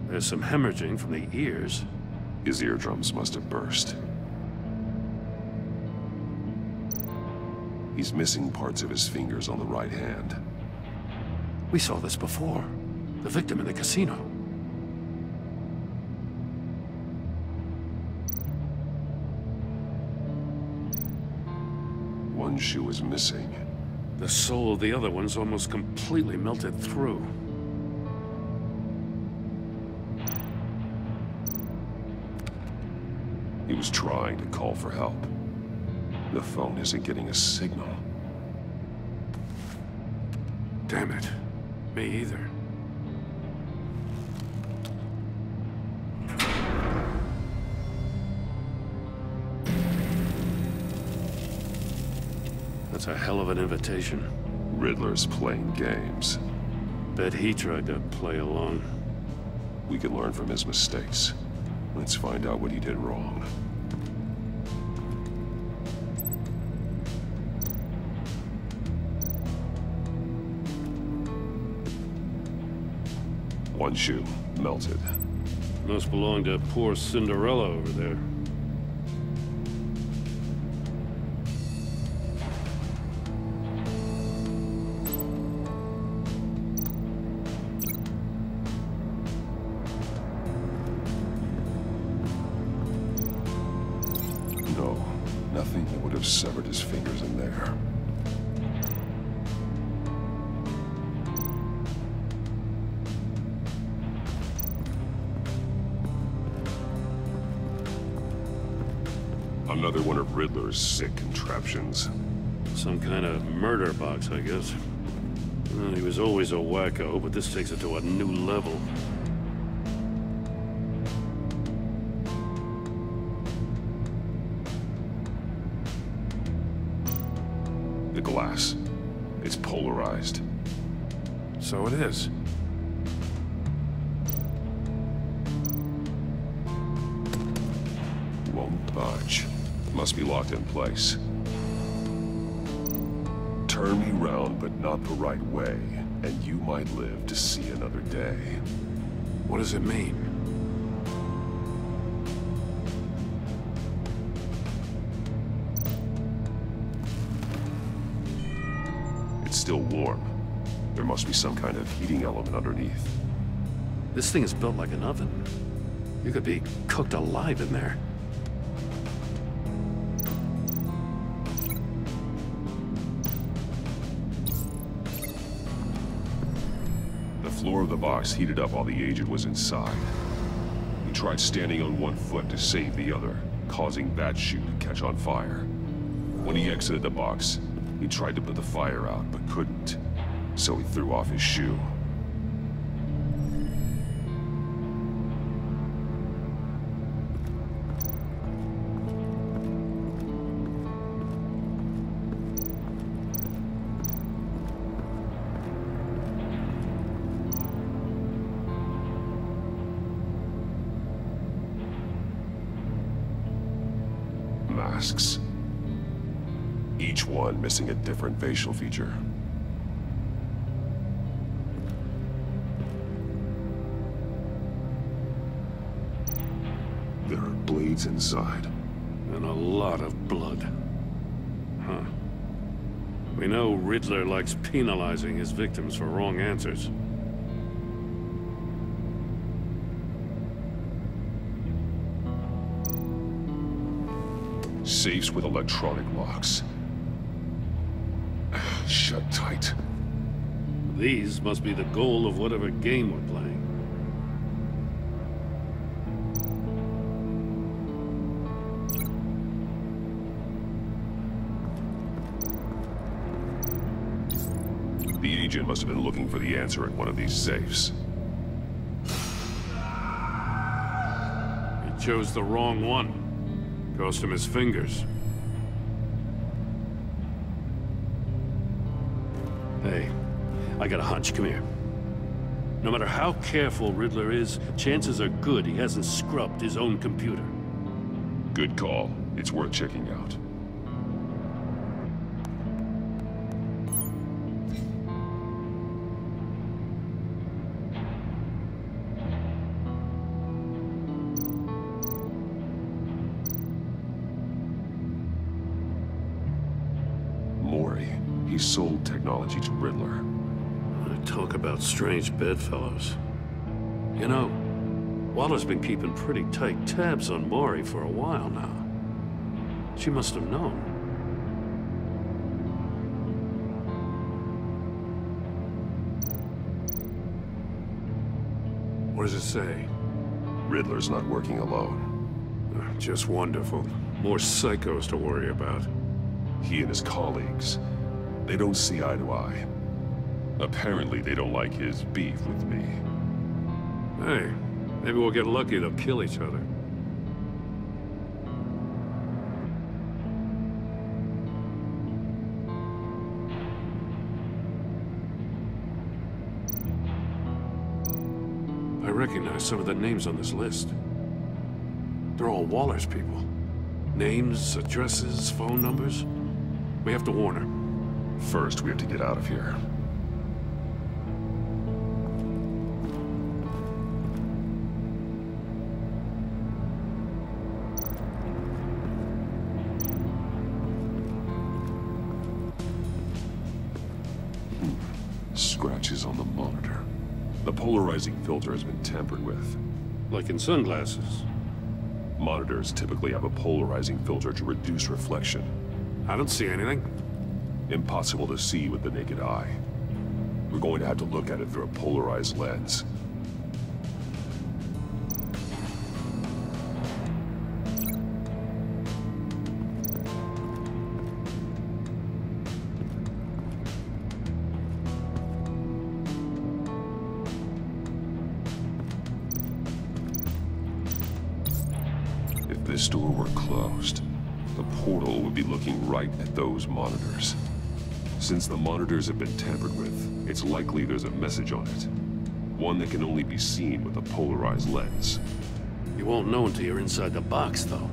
There's some hemorrhaging from the ears. His eardrums must have burst. He's missing parts of his fingers on the right hand. We saw this before. The victim in the casino. One shoe is missing. The sole of the other one's almost completely melted through. He was trying to call for help. The phone isn't getting a signal. Damn it. Me either. That's a hell of an invitation. Riddler's playing games. Bet he tried to play along. We can learn from his mistakes. Let's find out what he did wrong. One shoe, melted. Must belong to poor Cinderella over there. No, nothing that would have severed his fingers in there. Another one of Riddler's sick contraptions. Some kind of murder box, I guess. Well, he was always a wacko, but this takes it to a new level. The glass. It's polarized. So it is. Won't budge. Must be locked in place. Turn me round, but not the right way, and you might live to see another day. What does it mean? It's still warm. There must be some kind of heating element underneath. This thing is built like an oven. You could be cooked alive in there. The floor of the box heated up while the agent was inside. He tried standing on one foot to save the other, causing that shoe to catch on fire. When he exited the box, he tried to put the fire out, but couldn't. So he threw off his shoe. Masks. Each one missing a different facial feature. There are blades inside. And a lot of blood. Huh. We know Riddler likes penalizing his victims for wrong answers. Safes with electronic locks. Shut tight. These must be the goal of whatever game we're playing. The agent must have been looking for the answer in one of these safes. He chose the wrong one. Cost him his fingers. Hey, I got a hunch. Come here. No matter how careful Riddler is, chances are good he hasn't scrubbed his own computer. Good call. It's worth checking out. He sold technology to Riddler. Talk about strange bedfellows. You know, Waller's been keeping pretty tight tabs on Maury for a while now. She must have known. What does it say? Riddler's not working alone. Just wonderful. More psychos to worry about. He and his colleagues. They don't see eye to eye. Apparently, they don't like his beef with me. Hey, maybe we'll get lucky they'll kill each other. I recognize some of the names on this list. They're all Waller's people. Names, addresses, phone numbers. We have to warn her. First, we have to get out of here. Scratches on the monitor. The polarizing filter has been tampered with. Like in sunglasses. Monitors typically have a polarizing filter to reduce reflection. I don't see anything. Impossible to see with the naked eye. We're going to have to look at it through a polarized lens. If this door were closed, the portal would be looking right at those monitors. Since the monitors have been tampered with, it's likely there's a message on it. One that can only be seen with a polarized lens. You won't know until you're inside the box, though.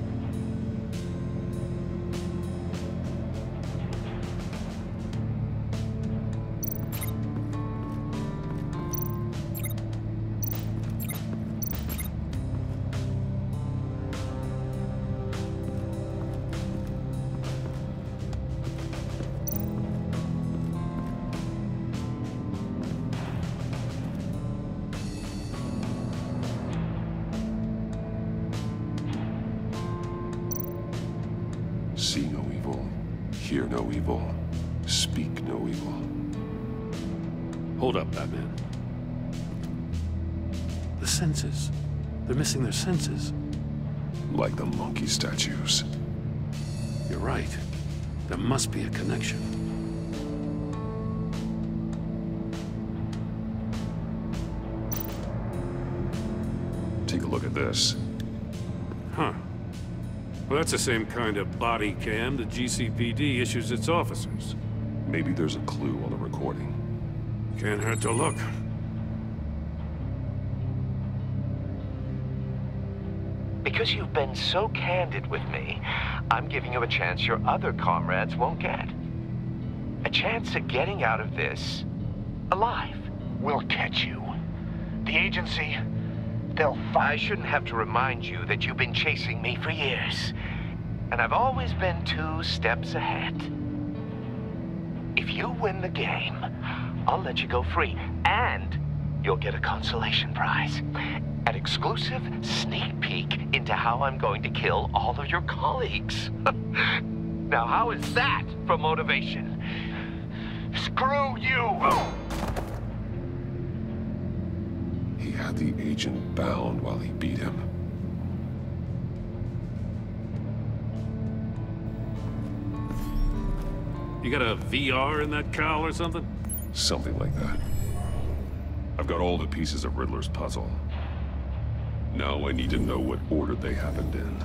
See no evil, hear no evil, speak no evil. Hold up, Batman. The senses. They're missing their senses. Like the monkey statues. You're right. There must be a connection. Take a look at this. Huh. Well, that's the same kind of body cam the GCPD issues its officers. Maybe there's a clue on the recording. Can't hurt to look. Because you've been so candid with me, I'm giving you a chance your other comrades won't get. A chance at getting out of this alive. We'll catch you. The agency, they'll I shouldn't have to remind you that you've been chasing me for years. And I've always been 2 steps ahead. If you win the game, I'll let you go free, and you'll get a consolation prize. An exclusive sneak peek into how I'm going to kill all of your colleagues. Now, how is that for motivation? Screw you! He had the agent bound while he beat him. You got a VR in that cowl or something? Something like that. I've got all the pieces of Riddler's puzzle. Now I need to know what order they happened in.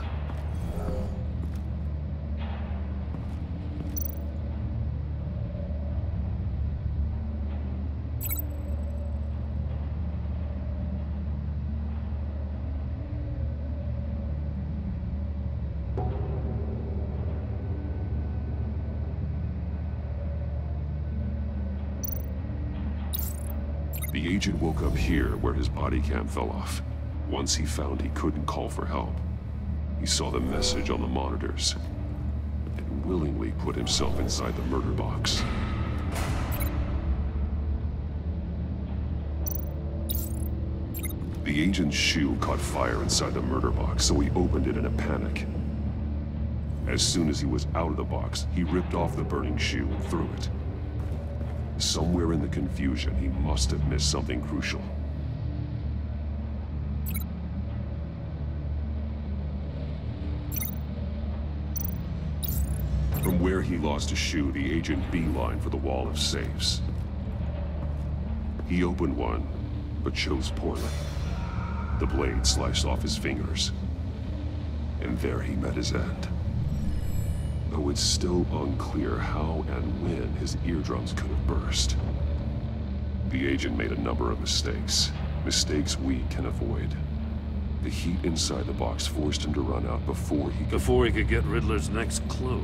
The agent woke up here where his body cam fell off. Once he found he couldn't call for help, he saw the message on the monitors and willingly put himself inside the murder box. The agent's shoe caught fire inside the murder box, so he opened it in a panic. As soon as he was out of the box, he ripped off the burning shoe and threw it. Somewhere in the confusion, he must have missed something crucial. From where he lost a shoe, the agent beelined for the wall of safes. He opened one, but chose poorly. The blade sliced off his fingers, and there he met his end. Though it's still unclear how and when his eardrums could have burst. The agent made a number of mistakes. Mistakes we can avoid. The heat inside the box forced him to run out before he could get Riddler's next clue.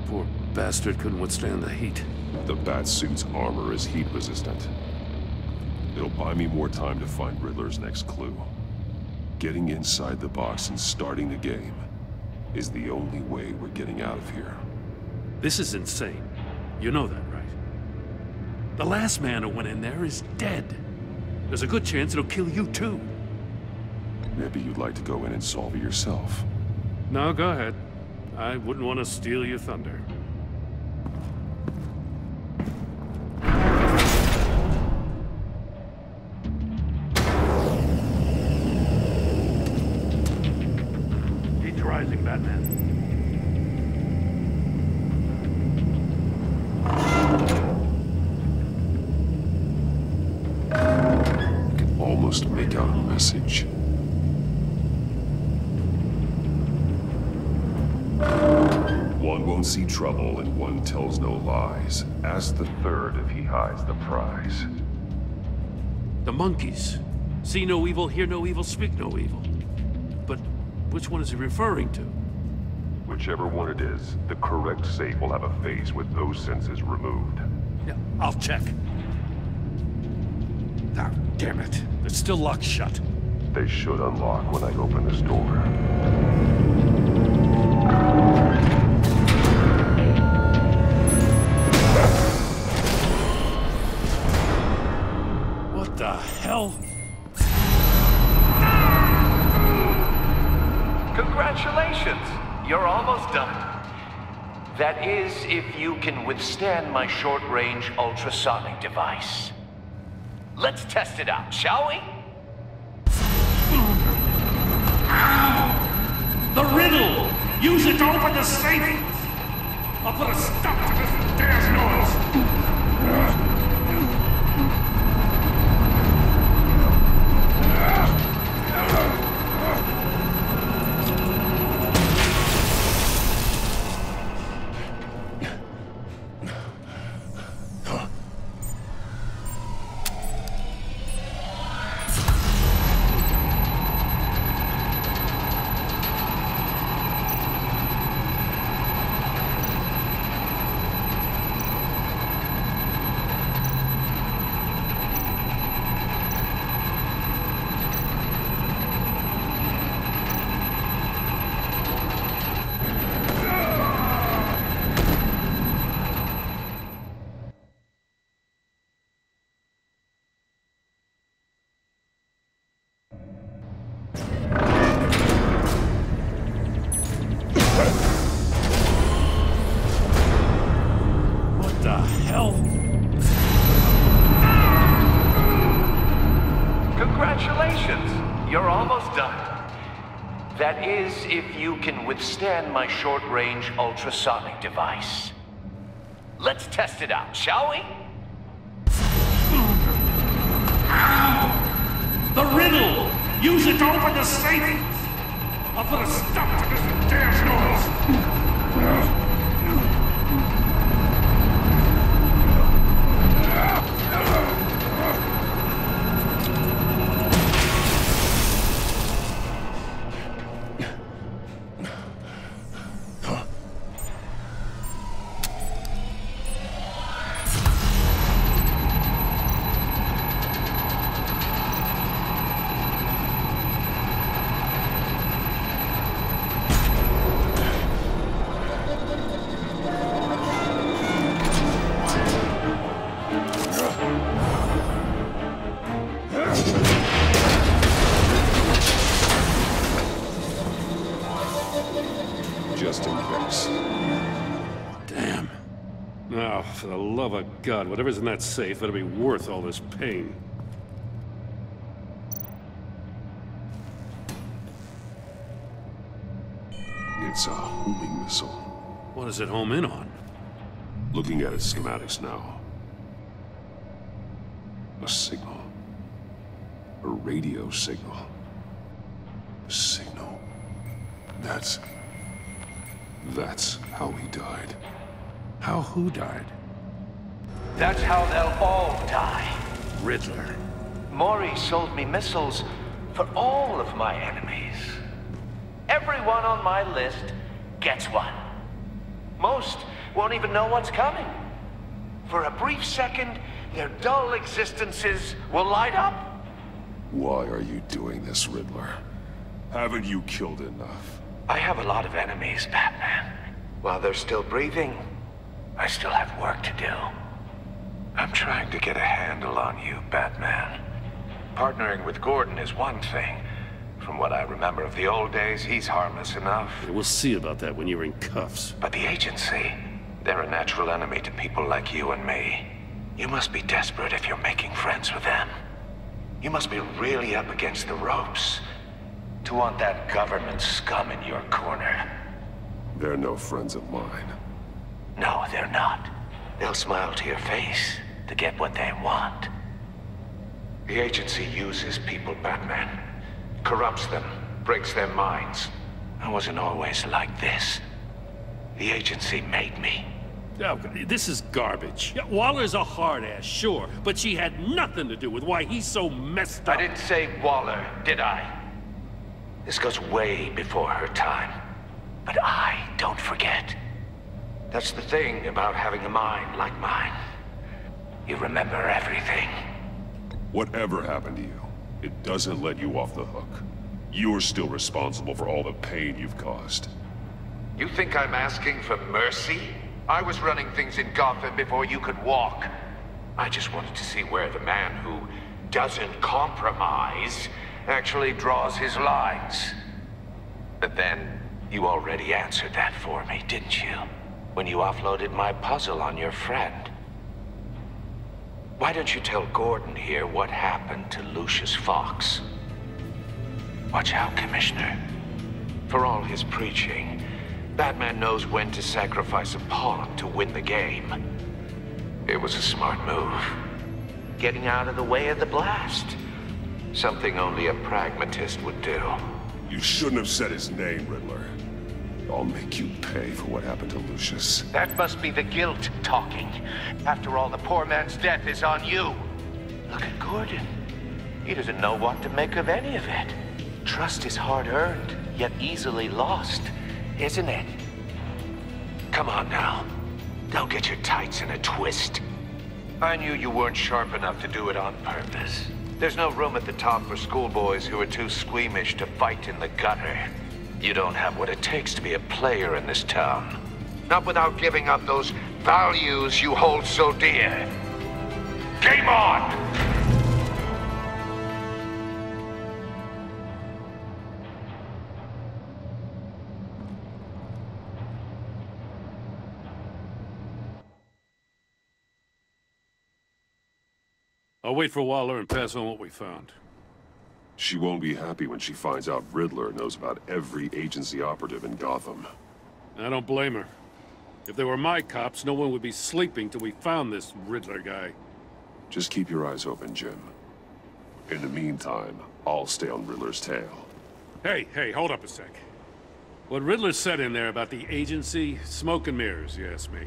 Poor bastard couldn't withstand the heat. The Batsuit's armor is heat resistant. It'll buy me more time to find Riddler's next clue. Getting inside the box and starting the game is the only way we're getting out of here. This is insane. You know that, right? The last man who went in there is dead. There's a good chance it'll kill you too. Maybe you'd like to go in and solve it yourself. No, go ahead. I wouldn't want to steal your thunder. Heat's rising, Batman. I can almost make out a message. One won't see trouble and one tells no lies. Ask the third if he hides the prize. The monkeys. See no evil, hear no evil, speak no evil. But which one is he referring to? Whichever one it is, the correct safe will have a face with those senses removed. Yeah, I'll check. Ah, damn it. It's still locked shut. They should unlock when I open this door. What the hell? Congratulations! You're almost done. That is, if you can withstand my short-range ultrasonic device. Let's test it out, shall we? The riddle! Use it to open the safe! I'll put a stop to this damn noise! the hell? Congratulations! You're almost done. That is, if you can withstand my short-range ultrasonic device. Let's test it out, shall we? The riddle! Use it to open the safe! I'll put a stop to this damn noise! Just in case. Damn. Now, for the love of God, whatever's in that safe better be worth all this pain. It's a homing missile. What does it home in on? Looking at its schematics now. A signal. A radio signal. A signal. That's how he died. How who died? That's how they'll all die. Riddler. Maury sold me missiles for all of my enemies. Everyone on my list gets one. Most won't even know what's coming. For a brief second, their dull existences will light up. Why are you doing this, Riddler? Haven't you killed enough? I have a lot of enemies, Batman. While they're still breathing, I still have work to do. I'm trying to get a handle on you, Batman. Partnering with Gordon is one thing. From what I remember of the old days, he's harmless enough. Yeah, we'll see about that when you're in cuffs. But the agency, they're a natural enemy to people like you and me. You must be desperate if you're making friends with them. You must be really up against the ropes to want that government scum in your corner. They're no friends of mine. No, they're not. They'll smile to your face to get what they want. The agency uses people, Batman. Corrupts them, breaks their minds. I wasn't always like this. The agency made me. Oh, this is garbage. Yeah, Waller's a hard-ass, sure, but she had nothing to do with why he's so messed up. I didn't say Waller, did I? This goes way before her time. But I don't forget. That's the thing about having a mind like mine. You remember everything. Whatever happened to you, it doesn't let you off the hook. You're still responsible for all the pain you've caused. You think I'm asking for mercy? I was running things in Gotham before you could walk. I just wanted to see where the man who doesn't compromise actually draws his lines. But then, you already answered that for me, didn't you? When you offloaded my puzzle on your friend. Why don't you tell Gordon here what happened to Lucius Fox? Watch out, Commissioner. For all his preaching, Batman knows when to sacrifice a pawn to win the game. It was a smart move. Getting out of the way of the blast. Something only a pragmatist would do. You shouldn't have said his name, Riddler. I'll make you pay for what happened to Lucius. That must be the guilt talking. After all, the poor man's death is on you. Look at Gordon. He doesn't know what to make of any of it. Trust is hard-earned, yet easily lost, isn't it? Come on now. Don't get your tights in a twist. I knew you weren't sharp enough to do it on purpose. There's no room at the top for schoolboys who are too squeamish to fight in the gutter. You don't have what it takes to be a player in this town. Not without giving up those values you hold so dear. Game on! I'll wait for Waller and pass on what we found. She won't be happy when she finds out Riddler knows about every agency operative in Gotham. I don't blame her. If they were my cops, no one would be sleeping till we found this Riddler guy. Just keep your eyes open, Jim. In the meantime, I'll stay on Riddler's tail. Hey, hold up a sec. What Riddler said in there about the agency, smoke and mirrors, you ask me.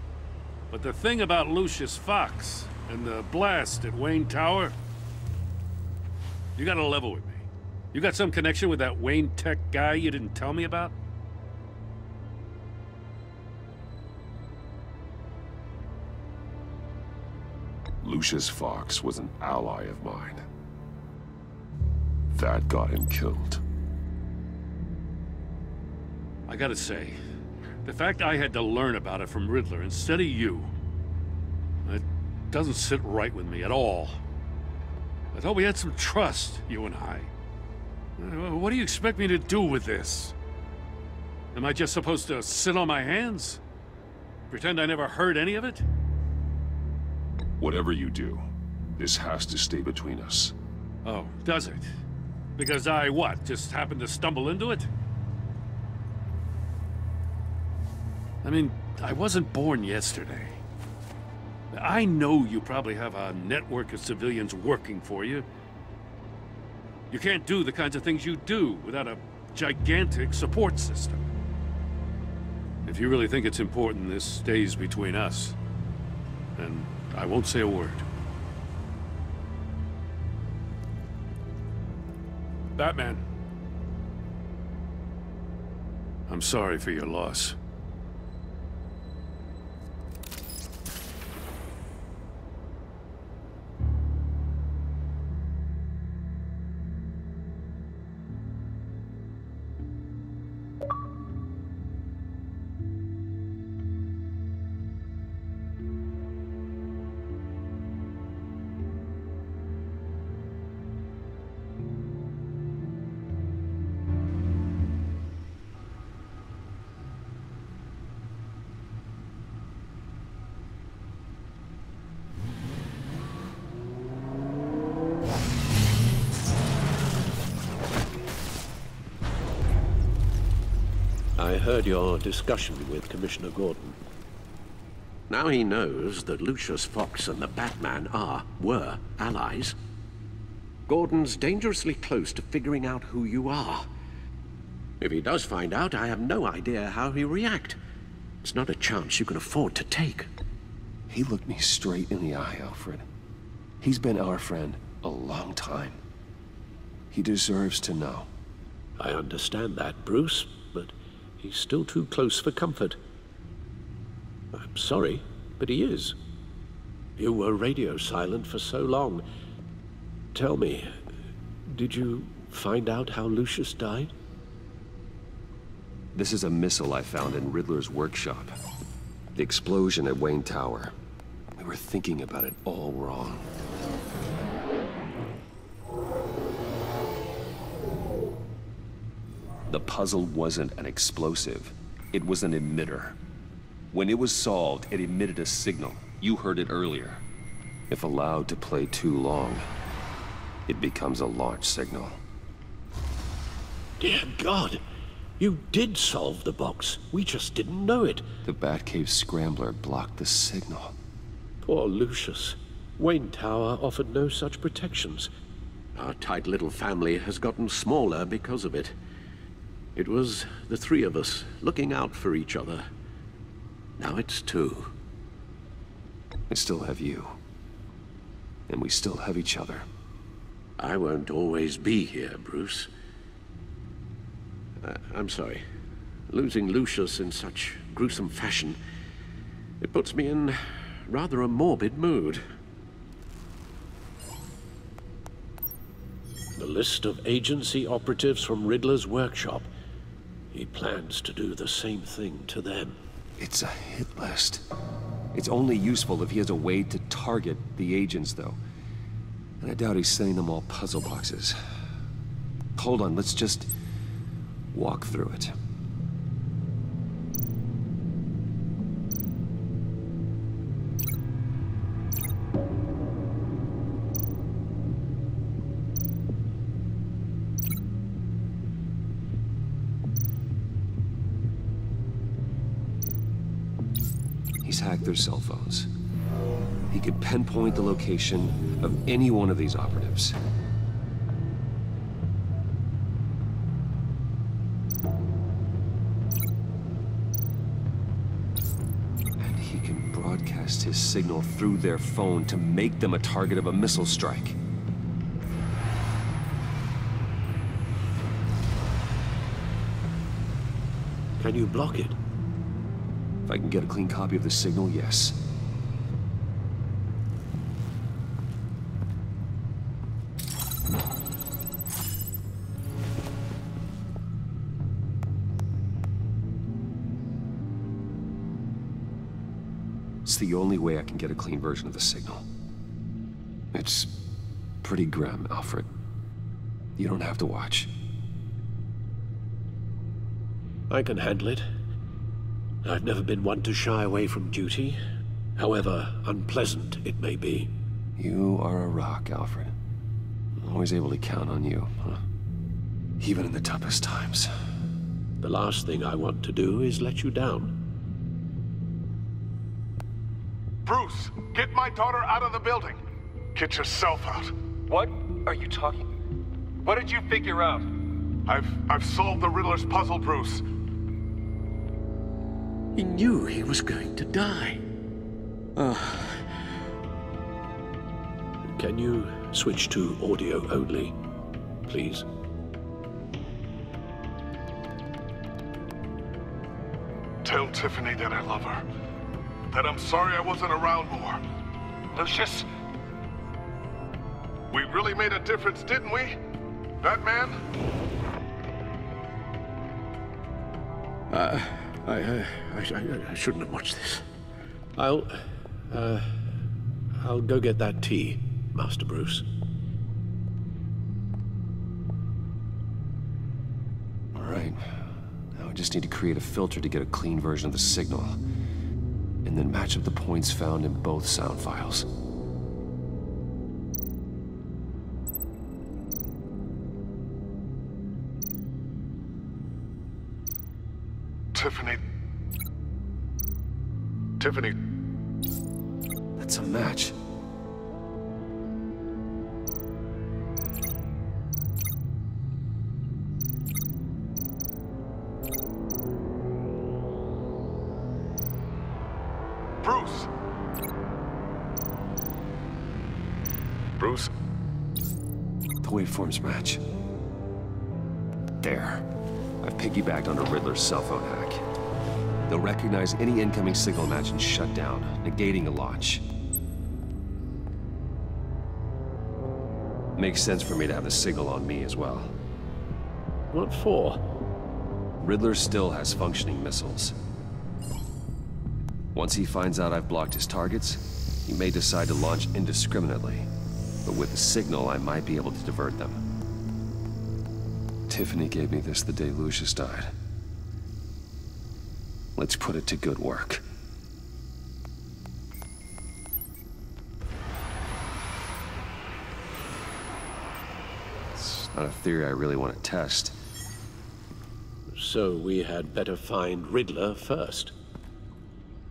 But the thing about Lucius Fox and the blast at Wayne Tower, you gotta level with me. You got some connection with that Wayne Tech guy you didn't tell me about? Lucius Fox was an ally of mine. That got him killed. I gotta say, the fact I had to learn about it from Riddler instead of you, it doesn't sit right with me at all. I thought we had some trust, you and I. What do you expect me to do with this? Am I just supposed to sit on my hands? Pretend I never heard any of it? Whatever you do, this has to stay between us. Oh, does it? Because I, what, just happened to stumble into it? I mean, I wasn't born yesterday. I know you probably have a network of civilians working for you. You can't do the kinds of things you do without a gigantic support system. If you really think it's important this stays between us, then I won't say a word. Batman. I'm sorry for your loss. I heard your discussion with Commissioner Gordon. Now he knows that Lucius Fox and the Batman were allies. Gordon's dangerously close to figuring out who you are. If he does find out, I have no idea how he'll react. It's not a chance you can afford to take. He looked me straight in the eye, Alfred. He's been our friend a long time. He deserves to know. I understand that, Bruce, but he's still too close for comfort. I'm sorry, but he is. You were radio silent for so long. Tell me, did you find out how Lucius died? This is a missile I found in Riddler's workshop. The explosion at Wayne Tower. We were thinking about it all wrong. The puzzle wasn't an explosive. It was an emitter. When it was solved, it emitted a signal. You heard it earlier. If allowed to play too long, it becomes a launch signal. Dear God! You did solve the box. We just didn't know it. The Batcave scrambler blocked the signal. Poor Lucius. Wayne Tower offered no such protections. Our tight little family has gotten smaller because of it. It was the three of us looking out for each other. Now it's two. I still have you. And we still have each other. I won't always be here, Bruce. I'm sorry. Losing Lucius in such gruesome fashion, it puts me in rather a morbid mood. The list of agency operatives from Riddler's workshop. He plans to do the same thing to them. It's a hit list. It's only useful if he has a way to target the agents, though. And I doubt he's sending them all puzzle boxes. Hold on, let's just walk through it. attack their cell phones. He could pinpoint the location of any one of these operatives. And he can broadcast his signal through their phone to make them a target of a missile strike. Can you block it? If I can get a clean copy of the signal, yes. It's the only way I can get a clean version of the signal. It's pretty grim, Alfred. You don't have to watch. I can handle it. I've never been one to shy away from duty, however unpleasant it may be. You are a rock, Alfred. Always able to count on you, huh? Even in the toughest times. The last thing I want to do is let you down. Bruce, get my daughter out of the building. Get yourself out. What are you talking? What did you figure out? I've solved the Riddler's puzzle, Bruce. He knew he was going to die. Can you switch to audio only, please? Tell Tiffany that I love her. That I'm sorry I wasn't around more. Lucius? We really made a difference, didn't we? Batman? I shouldn't have watched this. I'll go get that tea, Master Bruce. All right. Now I just need to create a filter to get a clean version of the signal, and then match up the points found in both sound files. Tiffany. That's a match. Bruce. Bruce. The waveforms match. There. I've piggybacked onto Riddler's cell phone hack. They'll recognize any incoming signal match and shut down, negating a launch. Makes sense for me to have the signal on me as well. What for? Riddler still has functioning missiles. Once he finds out I've blocked his targets, he may decide to launch indiscriminately. But with the signal, I might be able to divert them. Tiffany gave me this the day Lucius died. Let's put it to good work. It's not a theory I really want to test. So we had better find Riddler first.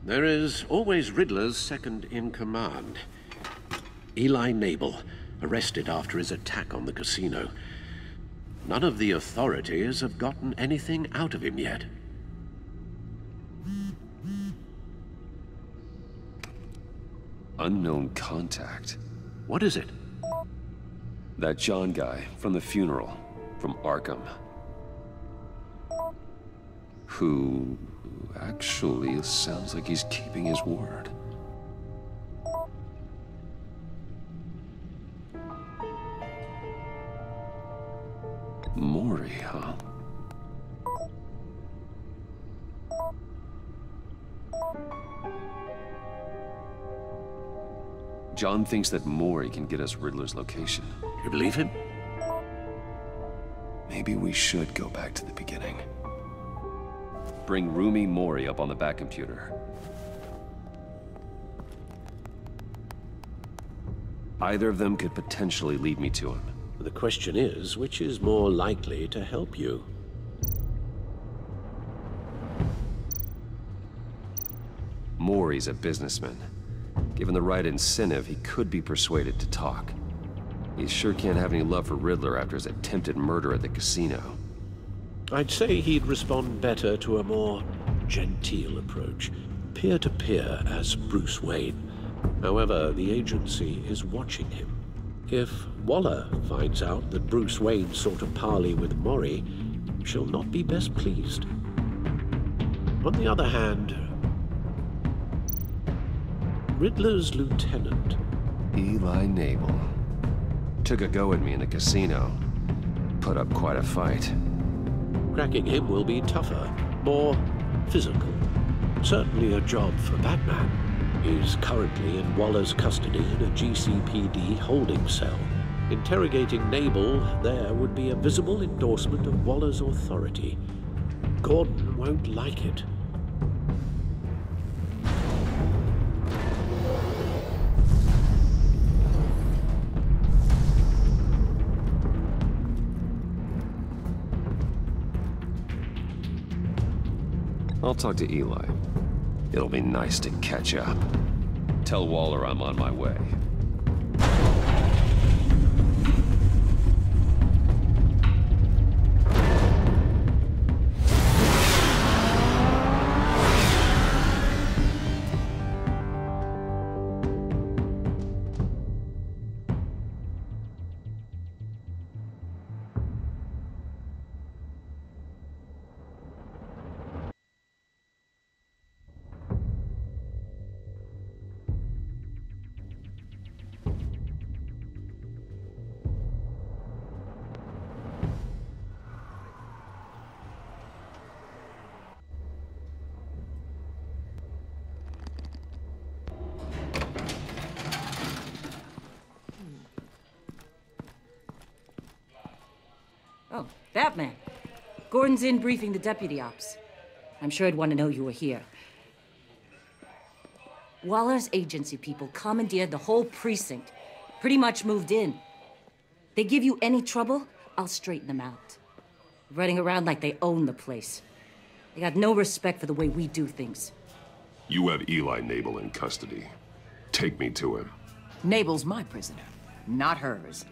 There is always Riddler's second in command. Eli Nabel, arrested after his attack on the casino. None of the authorities have gotten anything out of him yet. Unknown contact. What is it? That John guy from the funeral, from Arkham. Who actually sounds like he's keeping his word. Maury, huh? John thinks that Maury can get us Riddler's location. You believe him? Maybe we should go back to the beginning. Bring Roomy Maury up on the back computer. Either of them could potentially lead me to him. The question is, which is more likely to help you? Maury's a businessman. Given the right incentive, he could be persuaded to talk. He sure can't have any love for Riddler after his attempted murder at the casino. I'd say he'd respond better to a more genteel approach, peer-to-peer as Bruce Wayne. However, the agency is watching him. If Waller finds out that Bruce Wayne sought a parley with Maury, she'll not be best pleased. On the other hand, Riddler's lieutenant, Eli Nabel, took a go at me in the casino. Put up quite a fight. cracking him will be tougher, more physical. Certainly a job for Batman. He's currently in Waller's custody in a GCPD holding cell. Interrogating Nabel there would be a visible endorsement of Waller's authority. Gordon won't like it. I'll talk to Eli. It'll be nice to catch up. Tell Waller I'm on my way. Oh, Batman. Gordon's in briefing the deputy ops. I'm sure I'd want to know you were here. Waller's agency people commandeered the whole precinct. Pretty much moved in. They give you any trouble, I'll straighten them out. Running around like they own the place. They got no respect for the way we do things. You have Eli Nabel in custody. Take me to him. Nabel's my prisoner, not hers.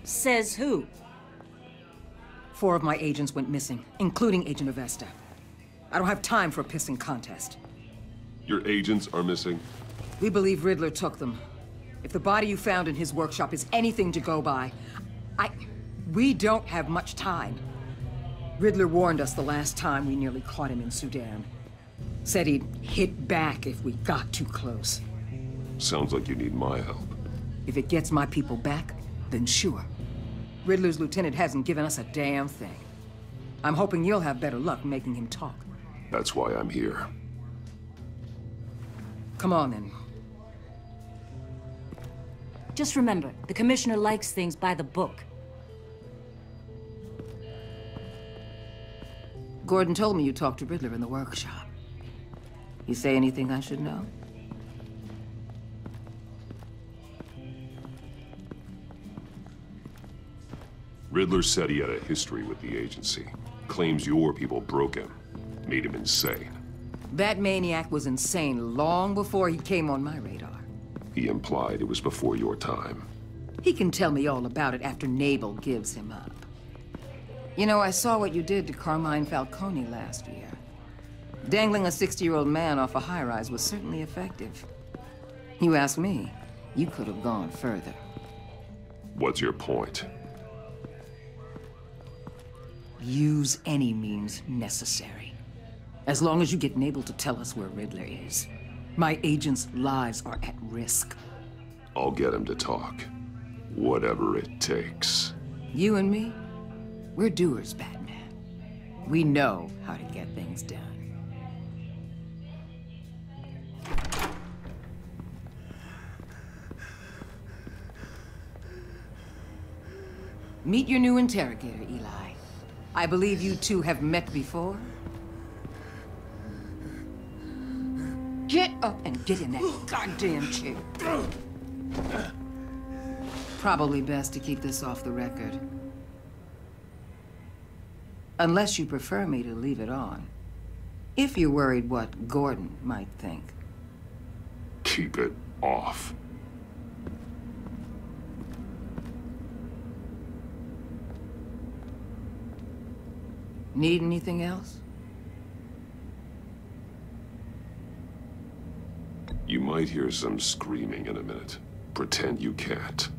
Says who? 4 of my agents went missing, including Agent Avesta. I don't have time for a pissing contest. Your agents are missing? We believe Riddler took them. If the body you found in his workshop is anything to go by, we don't have much time. Riddler warned us the last time we nearly caught him in Sudan. Said he'd hit back if we got too close. Sounds like you need my help. If it gets my people back, then sure. Riddler's lieutenant hasn't given us a damn thing. I'm hoping you'll have better luck making him talk. That's why I'm here. Come on, then. Just remember, the commissioner likes things by the book. Gordon told me you talked to Riddler in the workshop. You say anything I should know? Riddler said he had a history with the agency. Claims your people broke him. Made him insane. That maniac was insane long before he came on my radar. He implied it was before your time. He can tell me all about it after Nabel gives him up. You know, I saw what you did to Carmine Falcone last year. Dangling a 60-year-old man off a high-rise was certainly effective. You ask me, you could have gone further. What's your point? Use any means necessary. As long as you get Nabel to tell us where Riddler is. My agents' lives are at risk. I'll get him to talk. Whatever it takes. You and me, we're doers, Batman. We know how to get things done. Meet your new interrogator, Eli. I believe you two have met before. Get up and get in that goddamn chair. Probably best to keep this off the record. Unless you prefer me to leave it on. If you're worried what Gordon might think. Keep it off. Need anything else? You might hear some screaming in a minute. Pretend you can't.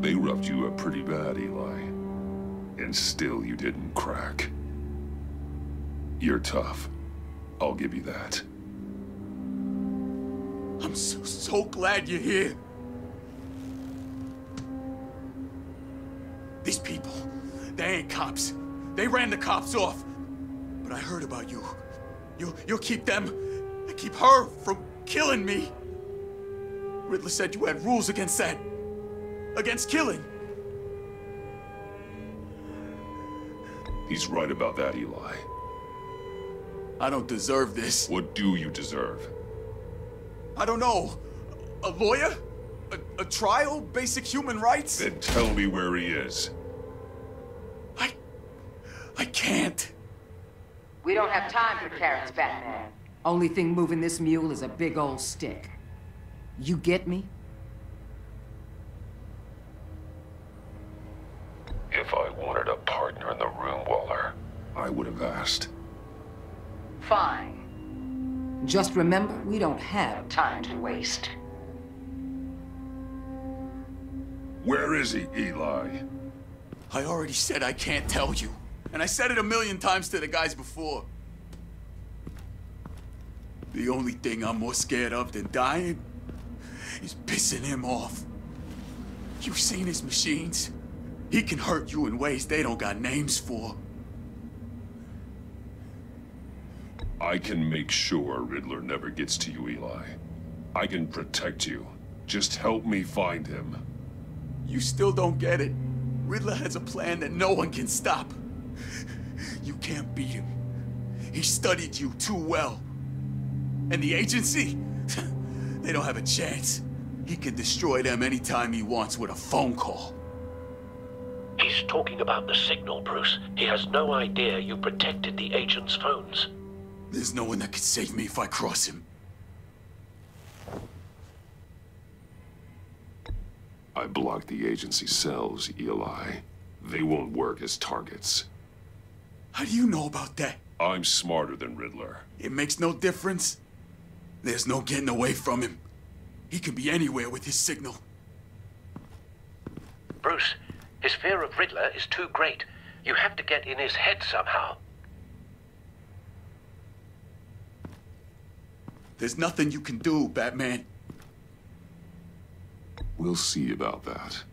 They roughed you up pretty bad, Eli. And still you didn't crack. You're tough. I'll give you that. I'm so glad you're here. These people, they ain't cops. They ran the cops off. But I heard about you. You'll keep them, and keep her from killing me. Riddler said you had rules against that. Against killing. He's right about that, Eli. I don't deserve this. What do you deserve? I don't know. A lawyer? A trial? Basic human rights? Then tell me where he is. I can't. We don't have time for carrots, Batman. Only thing moving this mule is a big old stick. You get me? If I wanted a partner in the room, Waller, I would have asked. Fine. Just remember, we don't have time to waste. Where is he, Eli? I already said I can't tell you. And I said it 1,000,000 times to the guys before. The only thing I'm more scared of than dying is pissing him off. You've seen his machines. He can hurt you in ways they don't got names for. I can make sure Riddler never gets to you, Eli. I can protect you. Just help me find him. You still don't get it. Riddler has a plan that no one can stop. You can't beat him. He studied you too well. And the agency? They don't have a chance. He can destroy them anytime he wants with a phone call. He's talking about the signal, Bruce. He has no idea you protected the agent's phones. There's no one that can save me if I cross him. I blocked the agency cells, Eli. They won't work as targets. How do you know about that? I'm smarter than Riddler. It makes no difference. There's no getting away from him. He can be anywhere with his signal. Bruce, his fear of Riddler is too great. You have to get in his head somehow. There's nothing you can do, Batman. We'll see about that.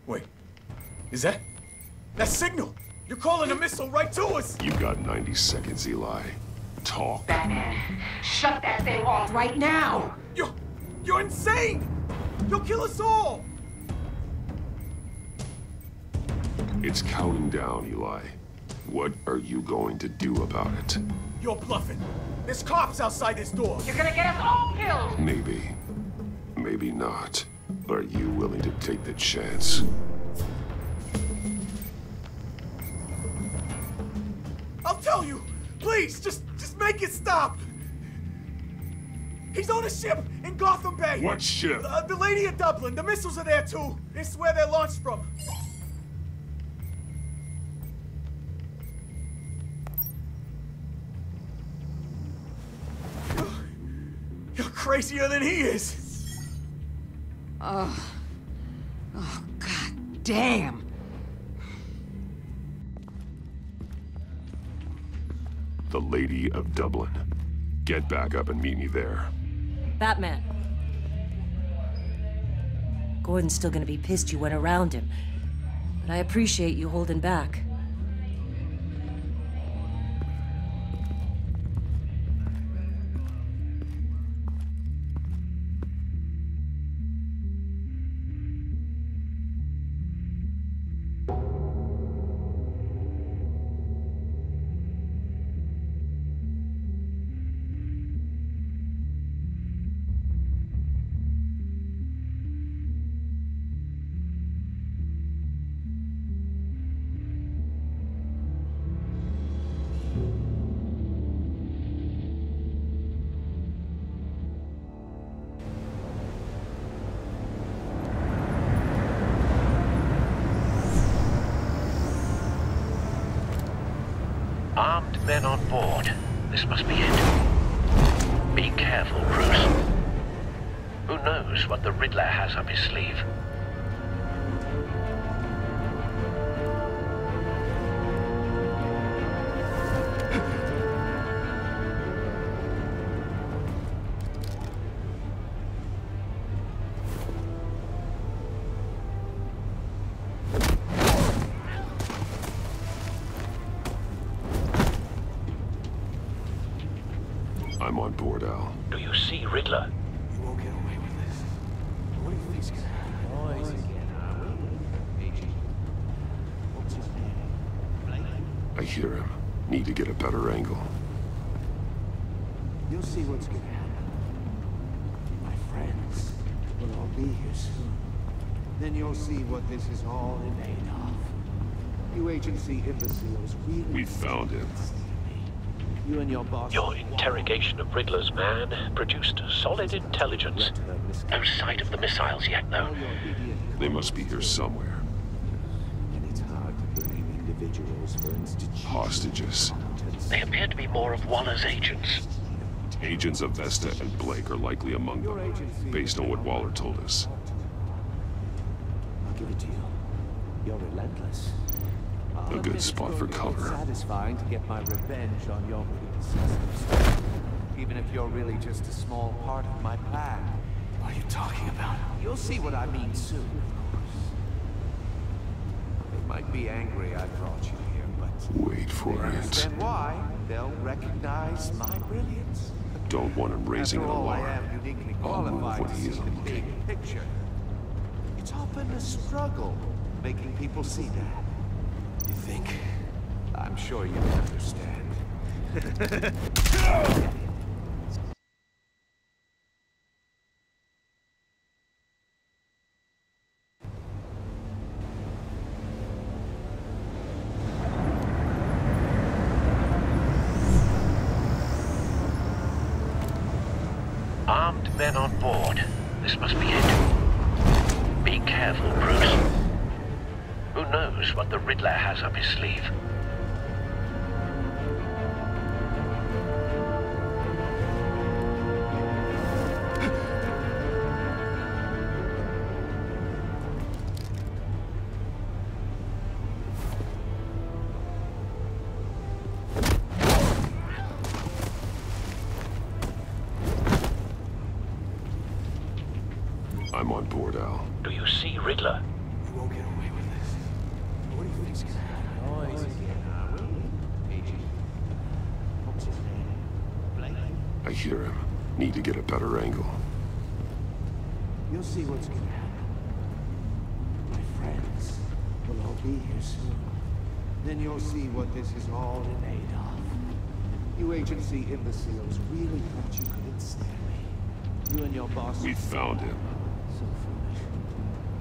Wait, is that signal? You're calling a missile right to us! You got 90 seconds, Eli. Talk. Batman, shut that thing off right now! You're insane! You'll kill us all! It's counting down, Eli. What are you going to do about it? You're bluffing. There's cops outside this door. You're gonna get us all killed! Maybe. Maybe not. Are you willing to take the chance? I'll tell you! Please, just make it stop! He's on a ship in Gotham Bay! What ship? The Lady of Dublin. The missiles are there, too. This is where they're launched from. You're crazier than he is. Oh, God damn. The Lady of Dublin. Get back up and meet me there. Batman. Gordon's still gonna be pissed you went around him, but I appreciate you holding back. men on board. This must be it. Be careful, Bruce. Who knows what the Riddler has up his sleeve? I'm on board, Al. Do you see Riddler? You won't get away with this. What do you think's gonna happen? Noise again, are we? Agent. What's his name? I hear him. Need to get a better angle. You'll see what's gonna happen. My friends will all be here soon. Then you'll see what this is all in aid of. You agency imbeciles really... We found him. You and your boss... Your interrogation of Riddler's man produced solid intelligence. No sight of the missiles yet, though. They must be here somewhere. And it's hard to blame individuals for institutions. Hostages. They appear to be more of Waller's agents. Agents of Vesta and Blake are likely among them, based on what Waller told us. I'll give it to you. You're relentless. A good spot for cover. It's satisfying to get my revenge on your predecessors. Even if you're really just a small part of my plan. What are you talking about? You'll see what I mean soon, of course. They might be angry I brought you here, but... Wait for it. Understand why? They'll recognize my brilliance. Don't want him raising an After all, I alarm. am uniquely I'll move qualified when to he see isn't the looking. big picture. It's often a struggle making people see that. You think? I'm sure you can understand. Armed men on board. This must be it. Be careful, Bruce. Who knows what the Riddler has up his sleeve? I'm on board, Al. Do you see Riddler? You won't get away with this. What do you think's gonna happen? Noise again, are we? Agent. What's his name? Blake? I hear him. Need to get a better angle. You'll see what's gonna happen. My friends will all be here soon. Then you'll see what this is all in aid of. You agency imbeciles really thought you could ensnare me. You and your boss... We found him. So foolish.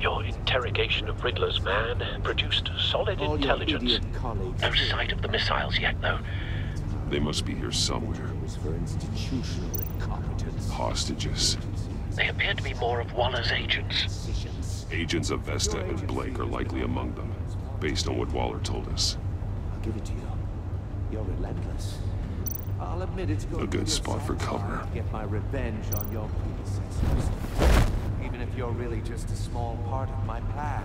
Your interrogation of Riddler's man produced solid All your intelligence. idiot colleagues... No sight of the missiles yet, though. They must be here somewhere. It was for institutional incompetence. Hostages. They appear to be more of Waller's agents. Decisions. Agents of Vesta and Blake are likely among them, based on what Waller told us. I'll give it to you. You're relentless. I'll admit it's going A good to be spot for satisfying cover. to get my revenge on your predecessors. Even if you're really just a small part of my plan.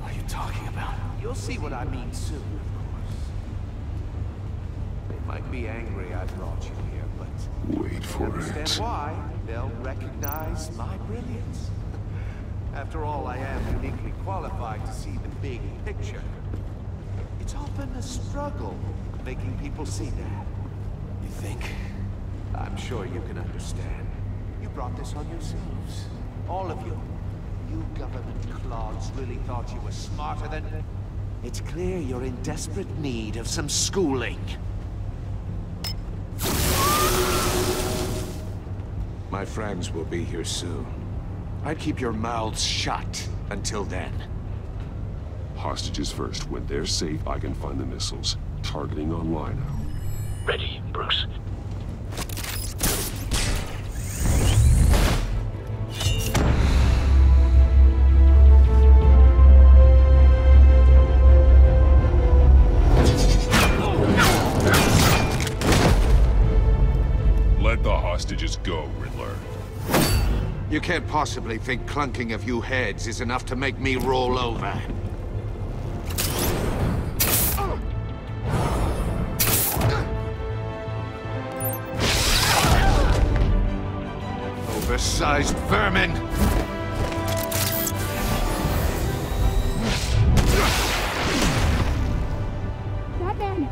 What are you talking about? You'll see what I mean soon, of course. They might be angry I brought you here, but... Wait for understand it. why? They'll recognize my brilliance. After all, I am uniquely qualified to see the big picture. It's often a struggle making people see that. You think? I'm sure you can understand. You brought this on yourselves. All of you. You government clods really thought you were smarter than... It's clear you're in desperate need of some schooling. My friends will be here soon. I'd keep your mouths shut until then. Hostages first. When they're safe, I can find the missiles. Targeting on Lino. Ready, Bruce. Riddler. You can't possibly think clunking a few heads is enough to make me roll over. Oversized vermin! Batman!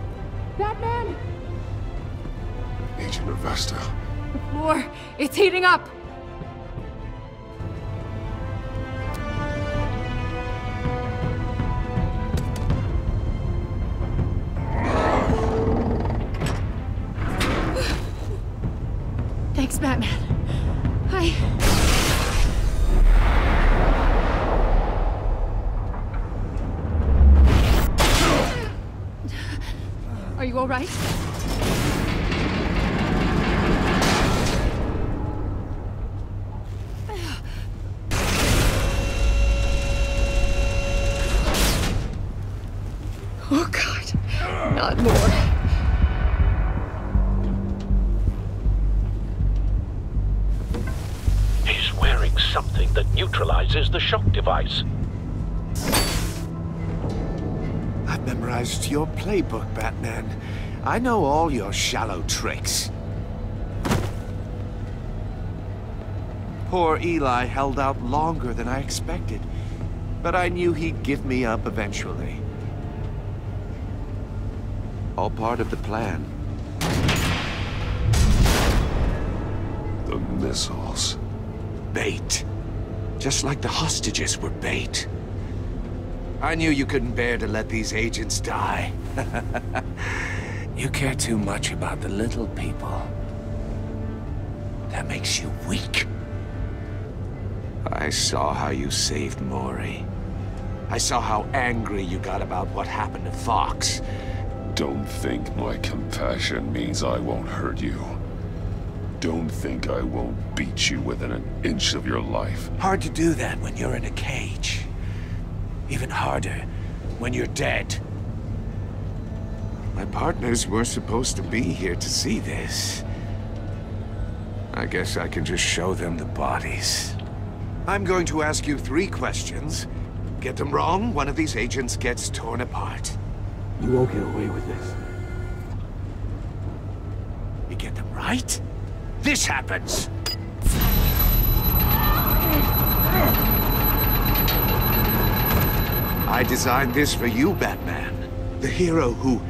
Batman! Agent Avesta. The floor, it's heating up! Thanks, Batman. Are you all right? Oh, God. Not more. He's wearing something that neutralizes the shock device. I've memorized your playbook, Batman. I know all your shallow tricks. Poor Eli held out longer than I expected, but I knew he'd give me up eventually. All part of the plan. The missiles. Bait. Just like the hostages were bait. I knew you couldn't bear to let these agents die. You care too much about the little people. That makes you weak. I saw how you saved Maury. I saw how angry you got about what happened to Fox. Don't think my compassion means I won't hurt you. Don't think I won't beat you within an inch of your life. Hard to do that when you're in a cage. Even harder when you're dead. My partners were supposed to be here to see this. I guess I can just show them the bodies. I'm going to ask you 3 questions. Get them wrong, one of these agents gets torn apart. You won't get away with this. You get them right, this happens. I designed this for you, Batman. The hero who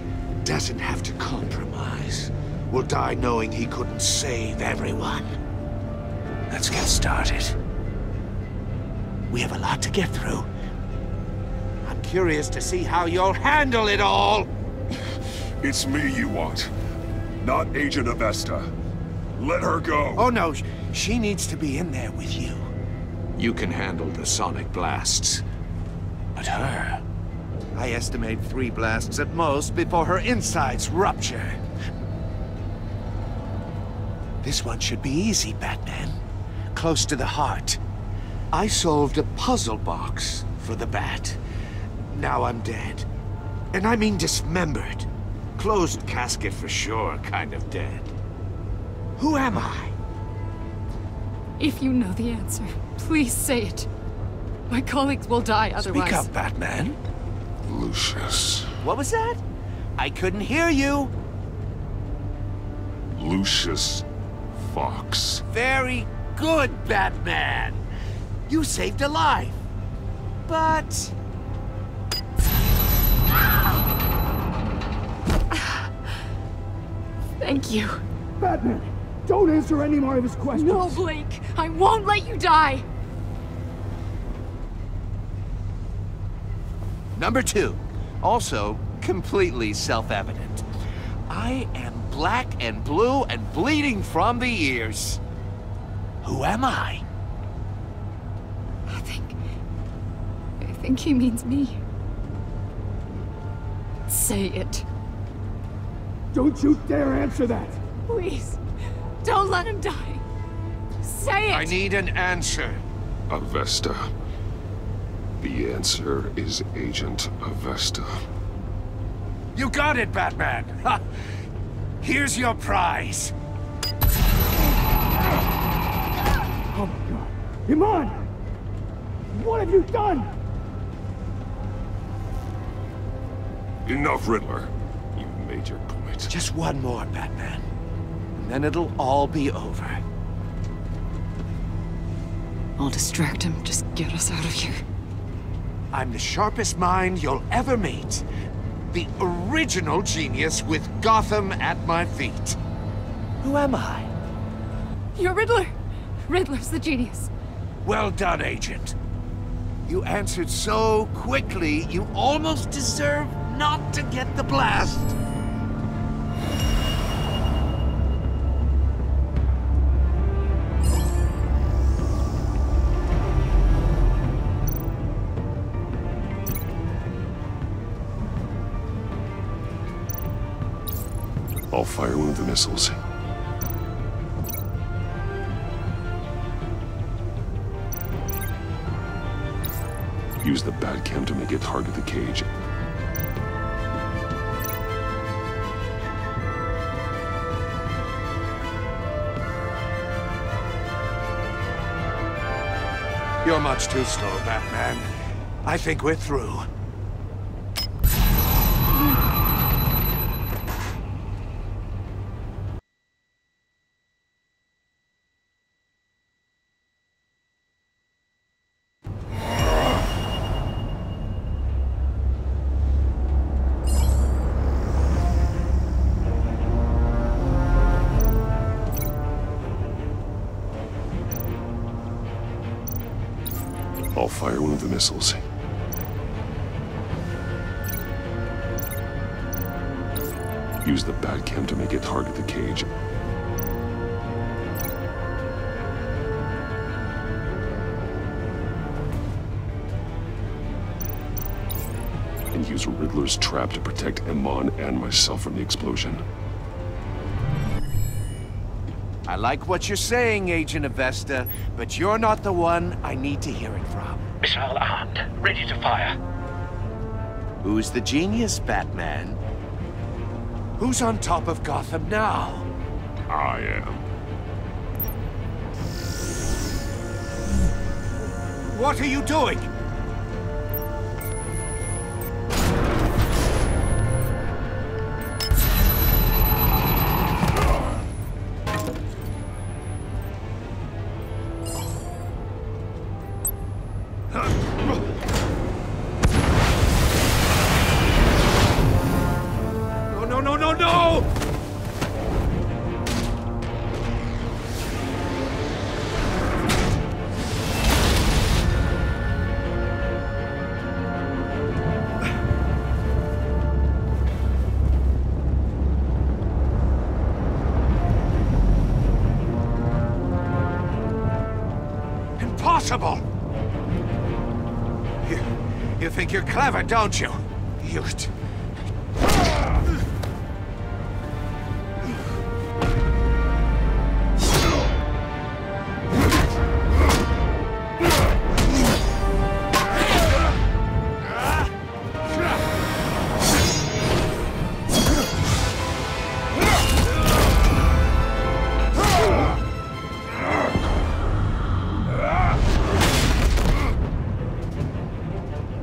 doesn't have to compromise will die knowing he couldn't save everyone. Let's get started. We have a lot to get through. I'm curious to see how you'll handle it all. It's me you want, not Agent Avesta. Let her go. Oh no, she needs to be in there with you. You can handle the sonic blasts. But her, I estimate 3 blasts at most before her insides rupture. This one should be easy, Batman. Close to the heart. I solved a puzzle box for the Bat. Now I'm dead. And I mean dismembered. Closed casket for sure, kind of dead. Who am I? If you know the answer, please say it. My colleagues will die otherwise. Speak up, Batman. Lucius. What was that? I couldn't hear you. Lucius Fox. Very good, Batman. You saved a life. But... Thank you. Batman, don't answer any more of his questions. No, Blake. I won't let you die. Number 2, also completely self-evident. I am black and blue and bleeding from the ears. Who am I? I think he means me. Say it. Don't you dare answer that! Please, don't let him die. Say it! I need an answer. Avesta. The answer is Agent Avesta. You got it, Batman! Ha! Here's your prize. Iman! What have you done? Enough, Riddler. You've made your point. Just one more, Batman. And then it'll all be over. I'll distract him. Just get us out of here. I'm the sharpest mind you'll ever meet. The original genius with Gotham at my feet. Who am I? You're Riddler. Riddler's the genius. Well done, Agent. You answered so quickly, you almost deserve not to get the blast. I'll fire one of the missiles. Use the Batcam to make it target the cage. You're much too slow, Batman. I think we're through. I'll fire one of the missiles. Use the Batcam to make it target the cage. And use Riddler's trap to protect Iman and myself from the explosion. I like what you're saying, Agent Avesta, but you're not the one I need to hear it from. Missile armed, ready to fire. Who's the genius, Batman? Who's on top of Gotham now? I am. What are you doing? No! Impossible! You think you're clever, don't you? You...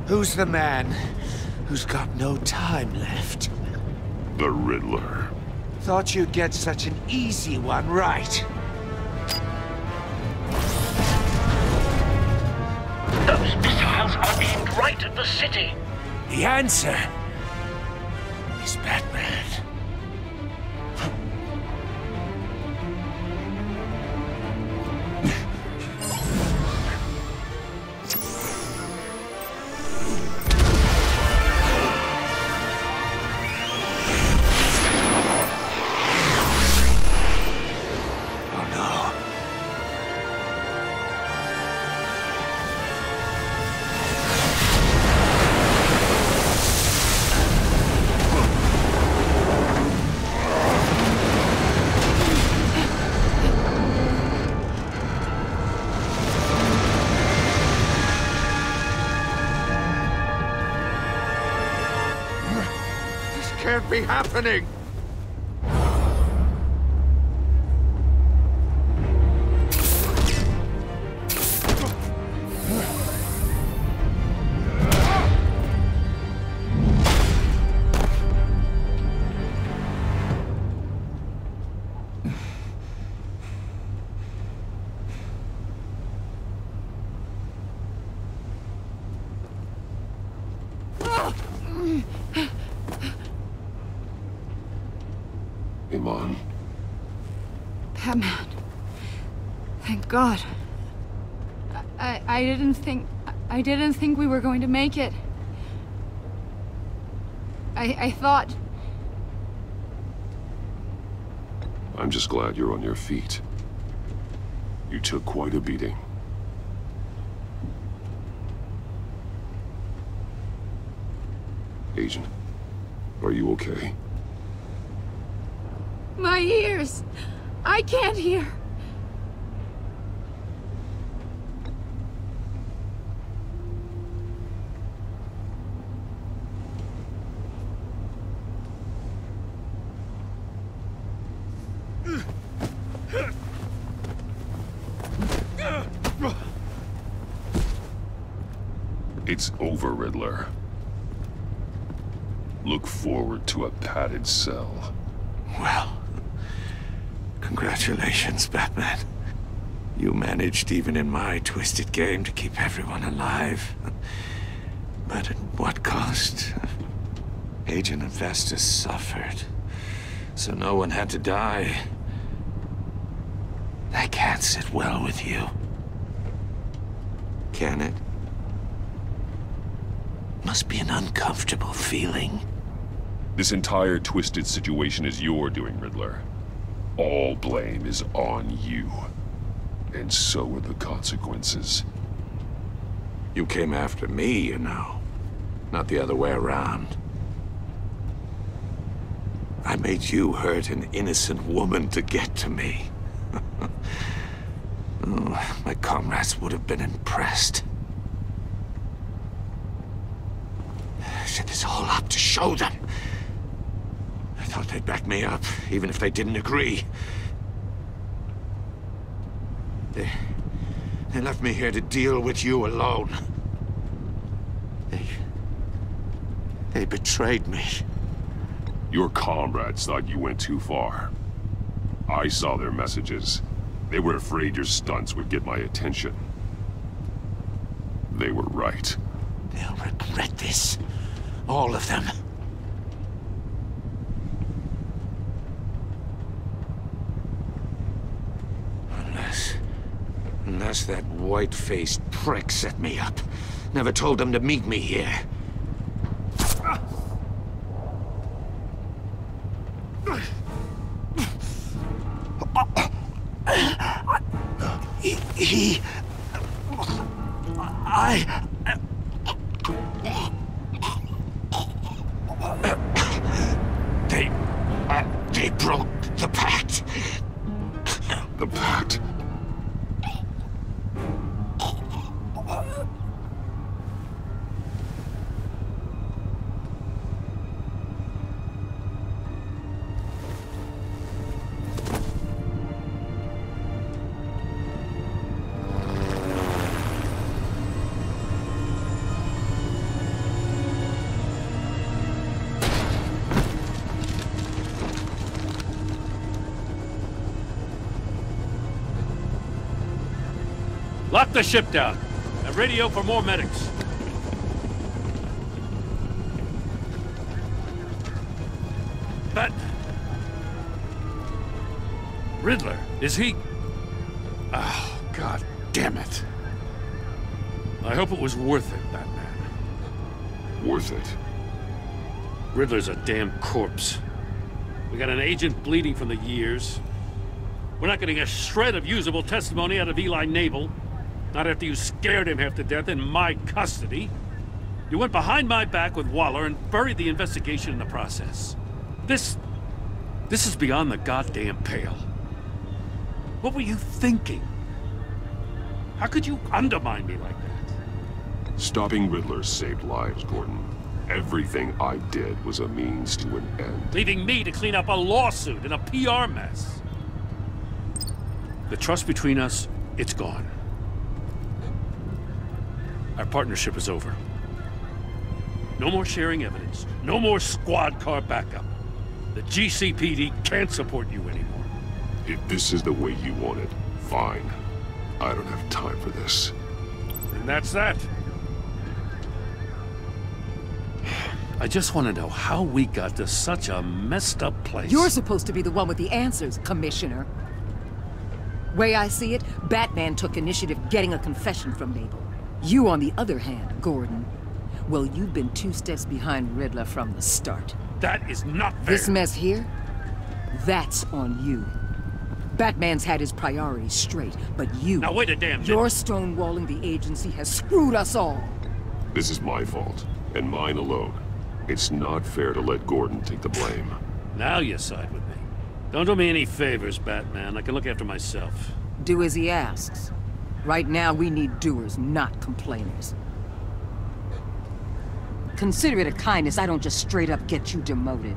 Who's the man who's got no time left? The Riddler. Thought you'd get such an easy one right. Those missiles are aimed right at the city. The answer is Batman. Can't be happening! Iman. Batman. Thank God. I didn't think we were going to make it. I thought... I'm just glad you're on your feet. You took quite a beating. Agent, are you okay? My ears! I can't hear! It's over, Riddler. Look forward to a padded cell. Well, congratulations, Batman. You managed, even in my twisted game, to keep everyone alive. But at what cost? Agent Investus suffered, so no one had to die. That can't sit well with you. Can it? Must be an uncomfortable feeling. This entire twisted situation is your doing, Riddler. All blame is on you. And so are the consequences. You came after me, you know. Not the other way around. I made you hurt an innocent woman to get to me. Oh, my comrades would have been impressed. I set this all up to show them. I thought they'd back me up, even if they didn't agree. They left me here to deal with you alone. They betrayed me. Your comrades thought you went too far. I saw their messages. They were afraid your stunts would get my attention. They were right. They'll regret this. All of them. Unless that white-faced prick set me up. Never told them to meet me here. They broke the pact. The pact? Lock the ship down and radio for more medics. But Riddler, is he? Oh, God damn it. I hope it was worth it, Batman. Worth it? Riddler's a damn corpse. We got an agent bleeding from the years. We're not getting a shred of usable testimony out of Eli Nabel. Not after you scared him half to death in my custody. You went behind my back with Waller and buried the investigation in the process. This is beyond the goddamn pale. What were you thinking? How could you undermine me like that? Stopping Riddler saved lives, Gordon. Everything I did was a means to an end. Leaving me to clean up a lawsuit and a PR mess. The trust between us, it's gone. Our partnership is over. No more sharing evidence. No more squad car backup. The GCPD can't support you anymore. If this is the way you want it, fine. I don't have time for this. And that's that. I just want to know how we got to such a messed up place. You're supposed to be the one with the answers, Commissioner. Way I see it, Batman took initiative getting a confession from Mabel. You, on the other hand, Gordon, well, you've been 2 steps behind Riddler from the start. That is not fair. This mess here, that's on you. Batman's had his priorities straight, but you... Now wait a damn minute. Your stonewalling the agency has screwed us all. This is my fault, and mine alone. It's not fair to let Gordon take the blame. Now you side with me. Don't do me any favors, Batman. I can look after myself. Do as he asks. Right now, we need doers, not complainers. Consider it a kindness I don't just straight up get you demoted.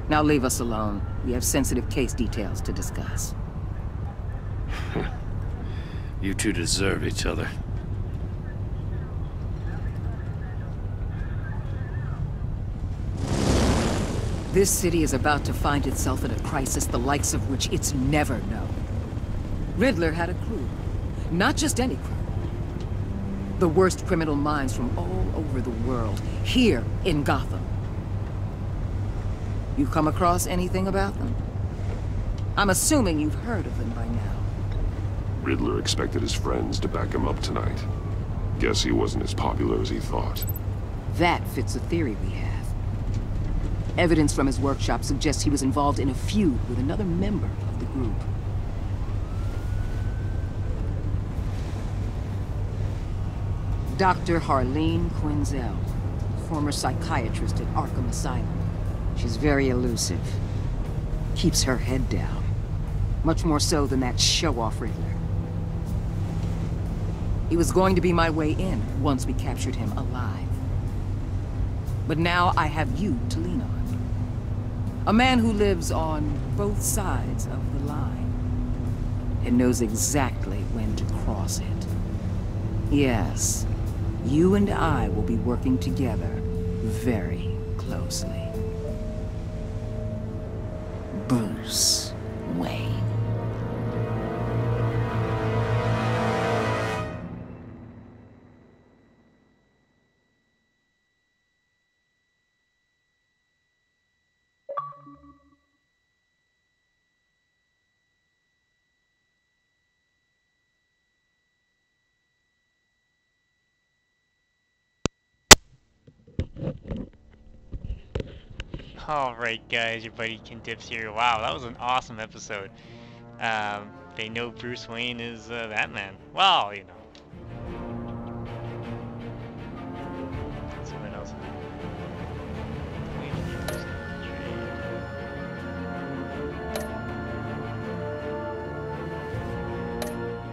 Now leave us alone. We have sensitive case details to discuss. You two deserve each other. This city is about to find itself in a crisis the likes of which it's never known. Riddler had a crew. Not just any crew. The worst criminal minds from all over the world, here in Gotham. You come across anything about them? I'm assuming you've heard of them by now. Riddler expected his friends to back him up tonight. Guess he wasn't as popular as he thought. That fits a theory we have. Evidence from his workshop suggests he was involved in a feud with another member of the group. Dr. Harleen Quinzel, former psychiatrist at Arkham Asylum. She's very elusive. Keeps her head down. Much more so than that show-off Riddler. He was going to be my way in once we captured him alive. But now I have you to lean on. A man who lives on both sides of the line and knows exactly when to cross it. Yes, you and I will be working together very closely. Bruce Wayne. Alright guys, your buddy Kintips here. Wow, that was an awesome episode. They know Bruce Wayne is Batman. Well, you know. Let's see what else.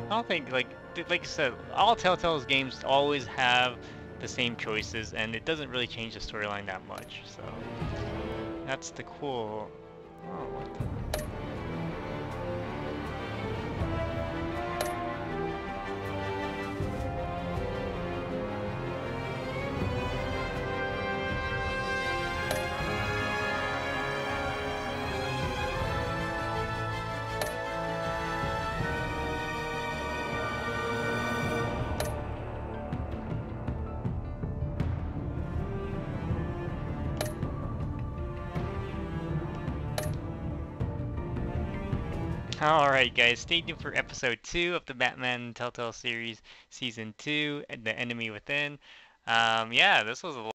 I don't think, like I said, all Telltale's games always have the same choices, and it doesn't really change the storyline that much, so... That's the cool... Oh, what the... Alright guys, stay tuned for episode 2 of the Batman Telltale series, season 2, The Enemy Within. Yeah, this was a